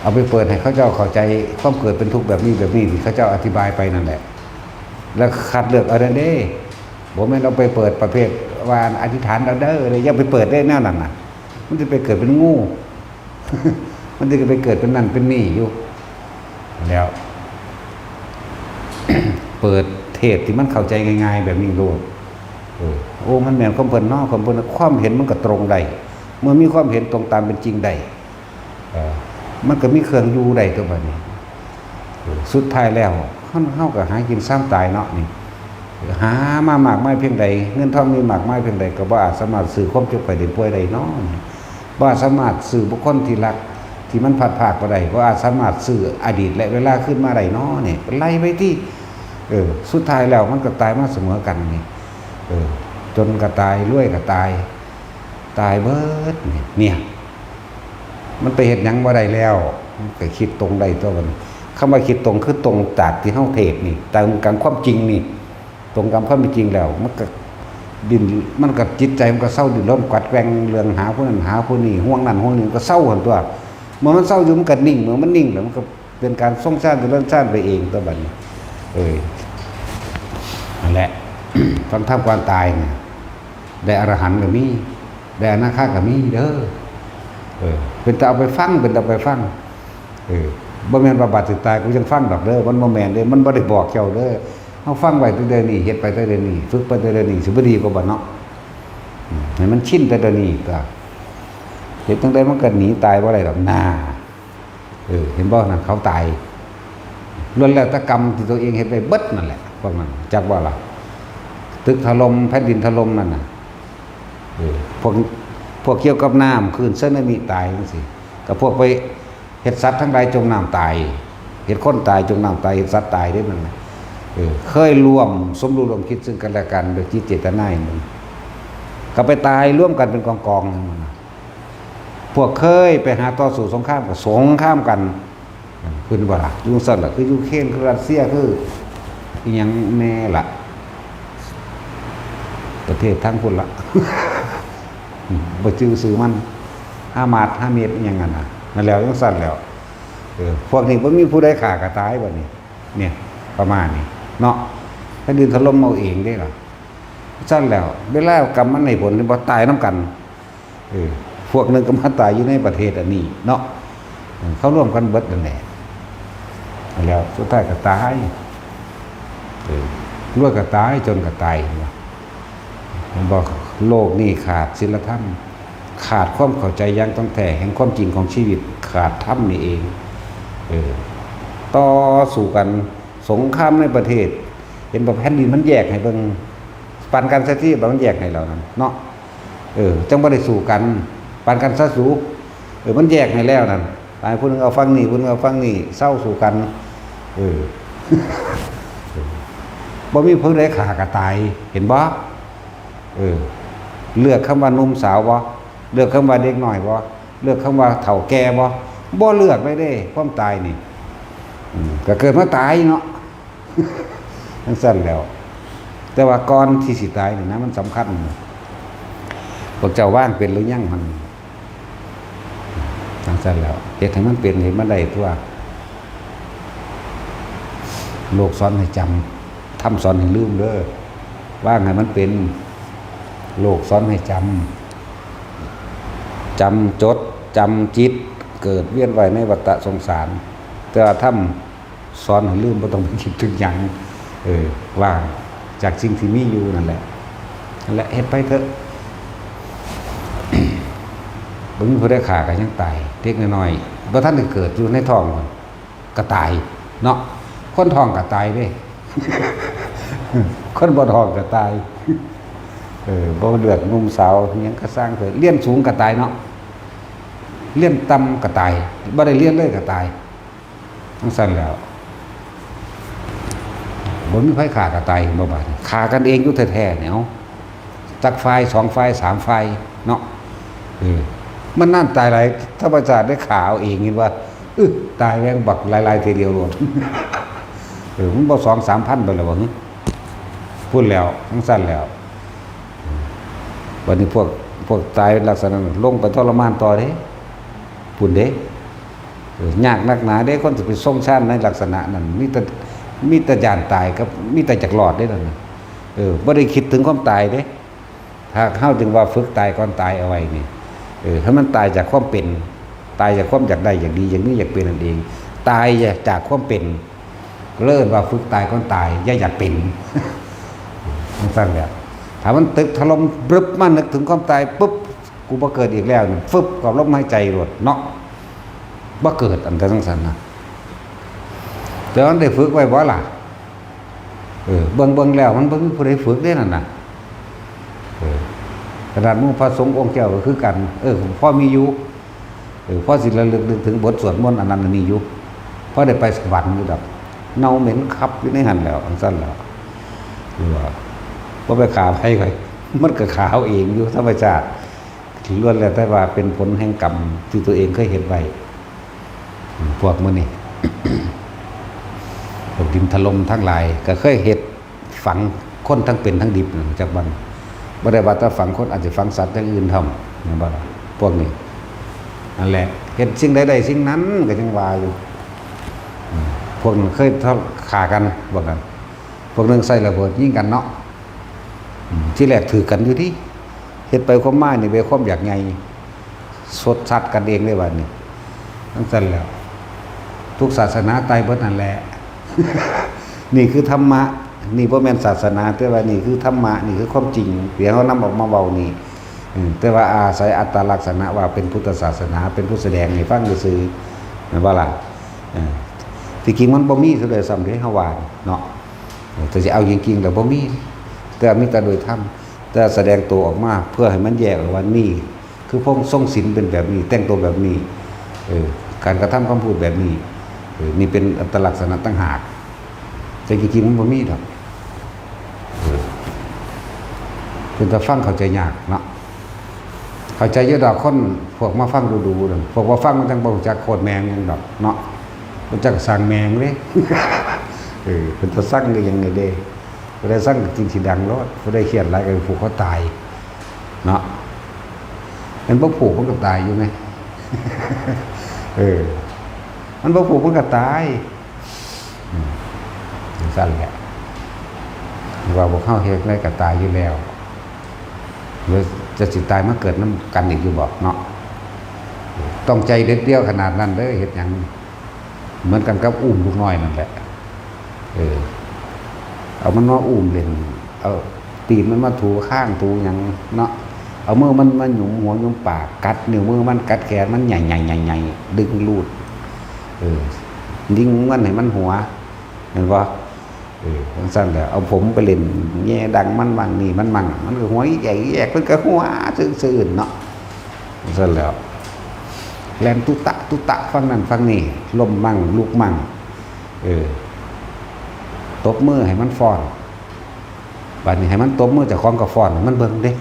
เอาไปเปิดให้เขาเจ้าเข้าใจความเกิดเป็นทุกข์แบบนี้ที่เขาเจ้าอธิบายไปนั่นแหละแล้วคัดเลือกเอาเด้บ่แม่นเราไปเปิดประเภทว่าอธิษฐานเอาเด้อเลยอย่าไปเปิดได้แนวนั้นน่ะมันจะไปเกิดเป็นงู มันจะไปเกิดเป็นนั่นเป็นนี่อยู่แล้ว เปิดเทศที่มันเข้าใจง่ายๆแบบนี้โลดโอ้มันแม่นความเพิ่นเนาะความเพิ่นความเห็นมันก็ตรงได้เมื่อมีความเห็นตรงตามเป็นจริงได้มันก็มีเครื่องอยู่ได้ตัวบัดนี้สุดท้ายแล้วเฮาก็หากินซ้ำตายเนาะนี่หามามากมายเพียงใดเงินทองมีมากมายเพียงใดก็บ่อาจสามารถซื้อความเจ็บไข้ได้ป่วยได้เนาะบ่สามารถซื้อบุคคลที่รักที่มันพัดภาคบ่ได้บ่อาจสามารถซื้ออดีตและเวลาขึ้นมาได้เนาะนี่ไล่ไปที่สุดท้ายแล้วมันก็ตายมาเสมอกันนี่จนก็ตายรวยก็ตายเบิดเนี่ยมันไปเฮ็ดหยังบ่ได้แล้วมันก็คิดตรงได้ตัวมันคำว่าคิดตรงคือตรงจากที่เฮาเทศนี่ตรงกันความจริงนี่ตรงกันความจริงแล้วมันก็ดิ้นมันก็จิตใจมันก็เศร้าดิ้นรนกัดแกว่งเรื่องหาผู้นั้นหาผู้นี้ห่วงนั้นห่วงนี้ก็เศร้าหั่นตัวเมื่อมันเศร้าอยู่มันก็นิ่งเมื่อมันนิ่งแล้วมันก็เป็นการส่งสร้างเจริญสร้างไปเองตัวบัดนี้นั่นแหละ ตอนทำความตายเนี่ยได้อรหันต์ก็มีได้อนาคาก็มีเด้อเป็นแต่เอาไปฟังเป็นแต่เอาไปฟังบ่แม่นว่าบาดสิตายกูยังฟังดอกเด้อมันบ่แม่นเด้อมันบ่ได้บอกเจ้าเด้อเฮาฟังไว้แต่เดี๋ยวนี้เฮ็ดไปแต่เดี๋ยวนี้ฝึกไปแต่เดี๋ยวนี้สิบ่ดีกว่าบ่เนาะให้มันชินแต่เดี๋ยวนี้ก็เฮ็ดจังได๋มันก็หนีตายบ่ได้ดอกนาเห็นบ่นั่นเขาตายล้วนแล้วแต่กรรมที่ตัวเองเฮ็ดไปเบิดนั่นแหละพวกนั้นจักว่าล่ะตึกถล่มแผ่นดินถล่มนั่นน่ะพวกเกี่ยวกับน้ำคลื่นสึนามิตายจังซี่ก็พวกไปเฮ็ดสัตว์ทั้งหลายจมน้ำตายเฮ็ดคนตายจมน้ำตายเฮ็ดสัตว์ตายได้มันเคยรวมสมรู้ร่วมคิดซึ่งกันและกันโดยจิตเจตนามันก็ไปตายร่วมกันเป็นกองๆมันพวกเคยไปหาต่อสู้สงครามก็สงครามกันคือบ่ล่ะอยู่ซั่นล่ะคือยูเครนคือรัสเซียคืออีหยังแน่ล่ะประเทศทั้งพุ่นล่ะ บ่ชื่อซื่อมันฮามาดฮาเมดอีหยังนั่นน่ะนั่นแล้วจังซั่นแล้วพวกนี้บ่มีผู้ใดฆ่าก็ตายบัดนี้เนี่ยประมาณนี้เนาะถ้าดินถล่มเอาเองได้ล่ะซั่นแล้วเวลากรรมมันให้ผลบ่ตายนำกันพวกนึงก็มาตายอยู่ในประเทศอันนี้เนาะเขาร่วมกันเบิดนั่นแหละแล้วสุดท้ายก็ตายรวยก็ตายจนก็ตายมันบอกโลกนี้ขาดศีลธรรมขาดความเข้าใจอย่างต้องแท้แห่งความจริงของชีวิตขาดธรรมนี่เองต่อสู่กันสงครามในประเทศเห็นแบบแผ่นดินมันแยกให้เบิ่งปันกันซะที่มันแยกให้เรานั่นเนาะจังบ่ได้สู่กันปันกันซะสู่มันแยกให้แล้วนั่นตายผู้นึงเอาฟังนี่ผู้นึงเอาฟังนี่เศร้าสู่กันบ่มีผู้ใดฆ่าก็ตายเห็นบ่เลือกคำว่าหนุ่มสาวบ่เลือกคำว่าเด็กน้อยบ่เลือกคำว่าเฒ่าแก่บ่เลือกเลยเด้ความตายนี่ก็เกิดมาตายเนาะจังซั่นแล้วแต่ว่าก่อนที่สิตายนี่นะมันสำคัญพวกเจ้าว่างเป็นหรือยังมันจังซั่นแล้วเฮ็ดให้มันเป็นเฮ็ดมันได้ตัวโลกสอนให้จำธรรมสอนให้ลืมเด้อว่างให้มันเป็นโลกสอนให้จำจดจำจิตเกิดเวียนว่ายในวัฏสงสารแต่ว่าธรรมสอนให้ลืมบ่ต้องไปคิดถึงหยังว่างจากสิ่งที่มีอยู่นั่นแหละเฮ็ดไปเถอะ บ่มีผู้ใดฆ่าก็ยังตายเด็กน้อยๆบ่ทันได้เกิดอยู่ในท้องก็ตายเนาะคนท้องก็ตายเด้ คนบ่ท้องก็ตายบ่เลือกหนุ่มสาวหยังก็สร้างเถอะเรียนสูงก็ตายเนาะ เลี้ยนต่ำก็ตายบ่ได้เลี้ยนเลยก็ตายทั้งสั้นแล้วบ่มีไผฆ่าก็ตายบ่บาดฆ่ากันเองอยู่แท้ๆเนี่ยเอาจักฝ่าย2ฝ่าย3ฝ่ายเนาะมันนั่นตายหลายธรรมชาติได้ข่าวเองเห็นว่าตายแม่งบักหลายๆทีเดียวโลดมันบ่2-3 พันไปแล้วบ่พูดแล้วทั้งสั้นแล้ววันนี้พวกตายลักษณะนั้นลงไปทรมานต่อเด้พุ่นเด้ยากนักหนาเด้คนสิไปทรงชาติในลักษณะนั้นมีแต่ย่านตายกับมีแต่จักรอดเด้นั่นน่ะบ่ได้คิดถึงความตายเด้ถ้าเฮาจึงว่าฝึกตายก่อนตายเอาไว้นี่ถ้ามันตายจากความเป็นตายจากความอยากได้อยากดีอย่างนี้อยากเป็นนั่นเองตายจากความเป็นเริ่มว่าฝึกตายก่อนตายอย่าอยากเป็นมันสั้นแล้วถ้ามันตึกถล่มบรึบมานึกถึงความตายปุ๊บกูบ่เกิดอีกแล้วนี่ฟึบกับลมหายใจรวดเนาะบ่เกิดอันทั้งสั้นนะแต่มันได้ฝึกไว้บ่ล่ะเบิ่งแล้วมันบ่มีผู้ใดฝึกได้นั่นน่ะขนาดหมู่พระสงฆ์องค์แก้วก็คือกันพ่อมีอยู่พ่อสิระลึกนึกถึงบทสวดมนต์อันนั้นอันนี้อยู่พ่อได้ไปสวรรค์อยู่ดอกเน่าเหม็นคับอยู่ในหั่นแล้วอันสั้นแล้วคือว่าบ่ไปขาไผไผมันก็ขาวเองอยู่ธรรมชาติที่ล้วนแล้วแต่ว่าเป็นผลแห่งกรรมที่ตัวเองเคยเฮ็ดไว้พวกมื้อนี้ พวกดินถล่มทั้งหลายก็เคยเฮ็ดฝังคนทั้งเป็นทั้งดิบจากบันบ่ได้ว่าแต่ฝังคนอาจจะฝังสัตว์อย่างอื่นทำนะบ่ล่ะพวกนี้นั่นแหละเฮ็ดสิ่งใดๆสิ่งนั้นก็จังว่าอยู่พวกนั้นเคยฆ่ากันบ่กันพวกนึงใส่ระเบิดยิงกันเนาะที่แรกถือกันอยู่ที่เฮ็ดไปความหมายนี่ไปความอยากไงสดสัตว์กันเองได้บัดนี้ทั้งสั้นแล้วทุกศาสนาตายเบิดนั่นแหละ นี่คือธรรมะนี่บ่แม่นศาสนาแต่ว่านี่คือธรรมะนี่คือความจริงเดี๋ยวเฮานำออกมาเว้านี่แต่ว่าอาศัยอัตลักษณะว่าเป็นพุทธศาสนาเป็นผู้แสดงให้ฟังซื่อๆนั่นบ่ล่ะที่จริงมันบ่มีซะเลยซ้ำเด้เฮาว่าเนาะแต่สิเอาจริงๆแล้วบ่มีแต่มีแต่โดยธรรมแต่แสดงตัวออกมาเพื่อให้มันแยกออกว่านี่คือพงทรงศีลเป็นแบบนี้แต่งตัวแบบนี้การกระทำคำพูดแบบนี้นี่เป็นอัตลักษณะต่างหากแต่จริงๆมันบ่มีดอกเป็นแต่ฟังเข้าใจยากเนาะเข้าใจเยอะดอกคนพวกมาฟังดูๆนั่นพวกว่าฟังมันจังบ่รู้จักโคตรแมงยังดอกเนาะรู้จักสร้างแมงเด้ เป็นตัวสร้างได้ยังไงเด้บ่ได้สร้างจริงสิดังรอดบ่ได้เครียดหลายก็ผูกเขาตายเนาะมันบ่ผูกมันก็ตายอยู่ไง มันบ่ผูกมันก็ตายสั่นแหละว่าพวกเฮาเฮ็ดได้ก็ตายอยู่แล้วหรือจะสิตายมาเกิดนำกันอีกอยู่บ่เนาะต้องใจเด็ดเดียวขนาดนั้นเด้อเฮ็ดหยังเหมือนกันกับอุ้มลูกน้อยนั่นแหละเอามันมาอุ้มเล่นเอาตีนมันมาถูข้างถูหยังเนาะเอามือมันมาหยุมหัวหยุมปากกัดนิ้วมือมันกัดแขนมันใหญ่ๆๆๆดึงรูดยิงมันให้มันหัวเห็นบ่สั้นแล้วเอาผมไปเล่นแง่ดังมันบางนี่มันมั่งมันก็หัวใหญ่แยกมันก็หัวซื่อๆเนาะสั้นแล้วแลนตุตะฟังนั่นฟังนี่ลมมั่งลูกมั่งตบมือให้มันฟ้อนบัดนี้ให้มันตบมือเจ้าของก็ฟ้อนมันเบิ่งเด้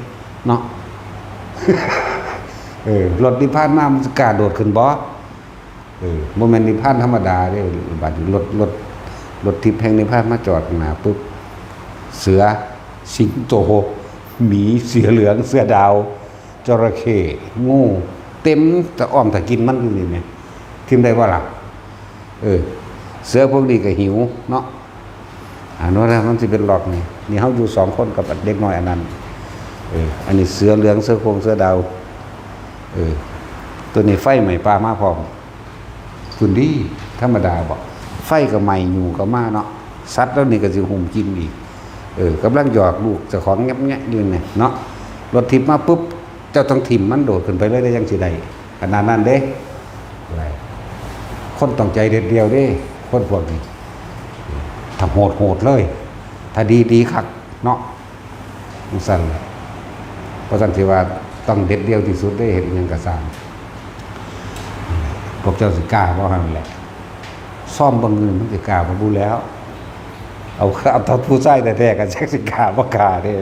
เนาะ รถนิพพานมามันกล้าโดดขึ้นบ่บ่แม่นนิพพานธรรมดาเด้บัดนี้รถทิพย์แห่งนิพพานมาจอดหน้าปุ๊บเสือสิงโตหมีเสือเหลืองเสือดาวจระเข้งูเต็มตะอ้อมตะกินมันอยู่นี่แหมทิ่มได้บ่ล่ะเสือพวกนี้ก็หิวเนาะอันนั้นมันสิเป็นหลอกนี่เฮาอยู่2คนกับเด็กน้อยอันนั้นอันนี้เสือเหลืองเสือโครงเสือดาวตัวนี้ไฟใหม่ปลามาพร้อมฝุ่นดีธรรมดาบ่ไฟก็ใหม่อยู่ก็มาเนาะสัตว์แล้วนี่ก็สิหุ่มกินอีกกำลังหยอกลูกเจ้าของแงะๆอยู่นี่เนาะรถทิพย์มาปุ๊บเจ้าต้องทิ่มมันโดดขึ้นไปเลยได้ยังสิได้ขนาดนั้นเด้คนต้องใจเด็ดเดียวเด้คนพวกนี้ทำโหดเลยถ้าดีคักเนาะมันสั่นเพราะฉะนั้นที่ว่าต้องเด็ดเดียวที่สุดได้เห็นยังกระสาน พวกเจ้าสิกล้าบ่หั่นแหละซ่อมบางเงินมันสิกล้าบ่รู้แล้ว เอาตอนผู้ชายแท้ๆกันจักสิกล้าบ่กล้าเด้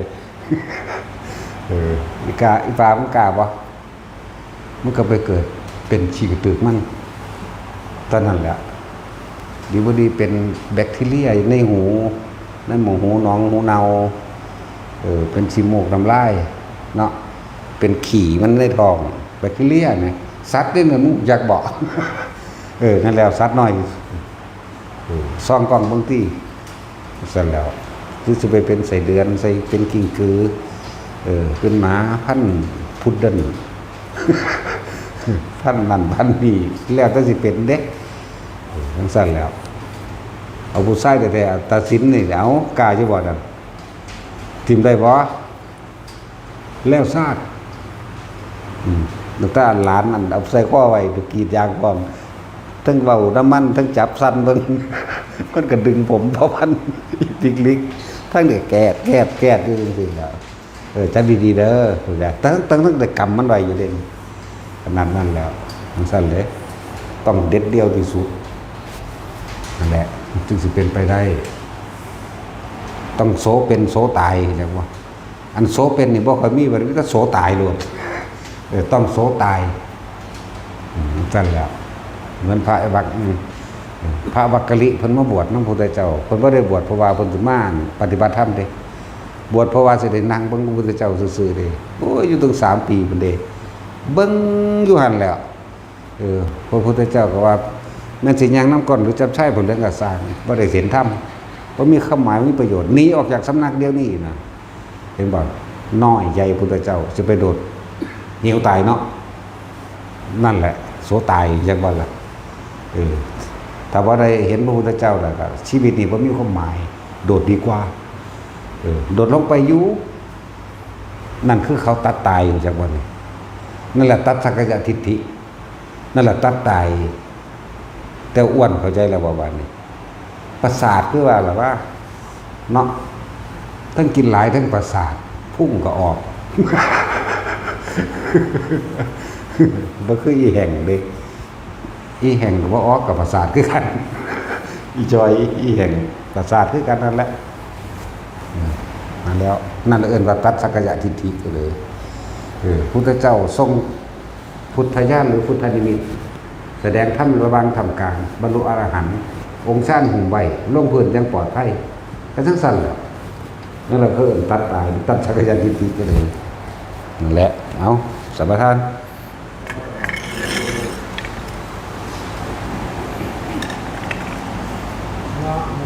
อีกาอีปลามันกล้าบ่มันก็ไปเกิดเป็นฉีกตึกมันตอนนั้นแหละดีบ่ดีเป็นแบคทีเรียในหูในหมูหูหนองหูเนาเป็นขี้มูกน้ำลายเนาะเป็นขี่มันในท้องแบคทีเรียเนี่ยสัตว์นี่มันอยากบอกนั่นแล้วสัตว์น้อยซ่องกล้องบางที่เสร็จแล้วคือจะไปเป็นใส่เดือนใส่เป็นกิ้งกือเป็นหมาพันพุดเดิ้ลพันนั่นพันนี่แล้วก็สิเป็นเด็กทั้งสั้นแล้วเอาผู้ชายแต่ตัดสินนี่เอากล้าจะบอกนั่นทีมได้บ่แล้วซาดดอกตาหลานอันเอาใส่ข้อไว้ไปกรีดยางพร้อมทั้งเว้าน้ำมันทั้งจับสั้นเบิ่งมันก็ดึงผมเพราะพันติกลิกทั้งเด็กแกดอยู่จังซี่แล้วจับดีๆเด้อถูกแล้วตั้งแต่กำมันไว้อยู่เด่นขนาดนั้นแล้วมันสั้นเลยต้องเด็ดเดียวที่สุดนั่นแหละจึงสิเป็นไปได้ต้องโซเป็นโซตายจังว่าอันโซเป็นนี่บ่ค่อยมีว่าก็โซตายโลดต้องโซตายนั่นแหละเหมือนพระวักพระวักกะลิเพิ่นมาบวชนำพระพุทธเจ้าเพิ่นบ่ได้บวชเพราะว่าเพิ่นสิมาปฏิบัติธรรมเด้บวชเพราะว่าสิได้นั่งเบิ่งพระพุทธเจ้าซื่อๆเด้โอ้ยอยู่ถึง3 ปีพุ่นเด้เบิ่งอยู่หั่นแล้วพระพุทธเจ้าก็ว่าแม่นสิย่างน้ำก้นหรือจับใช้ผลเรื่องกสร้างบ่ได้เห็นธรรมบ่มีความหมายมีประโยชน์หนีออกจากสำนักเดียวนี้นะเห็นบ่น้อยใหญ่พุทธเจ้าจะไปโดดเหวตายเนาะนั่นแหละโสตายจังว่าล่ะถ้าว่าได้เห็นพระพุทธเจ้าแล้วก็ชีวิตนี้บ่มีความหมายโดดดีกว่าโดดลงไปอยู่นั่นคือเขาตัดตายอยู่จังว่านี่นั่นแหละตัดสักยะทิฏฐินั่นแหละตัดตายแต่อ้วนเข้าใจแล้วว่านี้ประสาทคือว่าแบบว่าเนาะทั้งกินหลายทั้งประสาทพุ่งก็ออกบ่คืออีแห่งเด้อีแห่งบ่ออกกับประสาทคือกันอีจอยอีแห่งประสาทคือกันนั่นแหละมาแล้วนั่นเอิ้นว่าตัดสักยะทิฏฐิก็เลยพุทธเจ้าทรงพุทธญาณหรือพุทธนิมิตแสดงธรรมระหว่างทำกลางบรรลุอรหันต์องค์ชาติหุ่มใบลงพื้นยังปลอดภัยก็ทั้งสั้นแหละนั่นแหละคือตัดตายตัดสักยะทิฏฐิก็เลยนั่นแหละเอาสัมปทานนะโม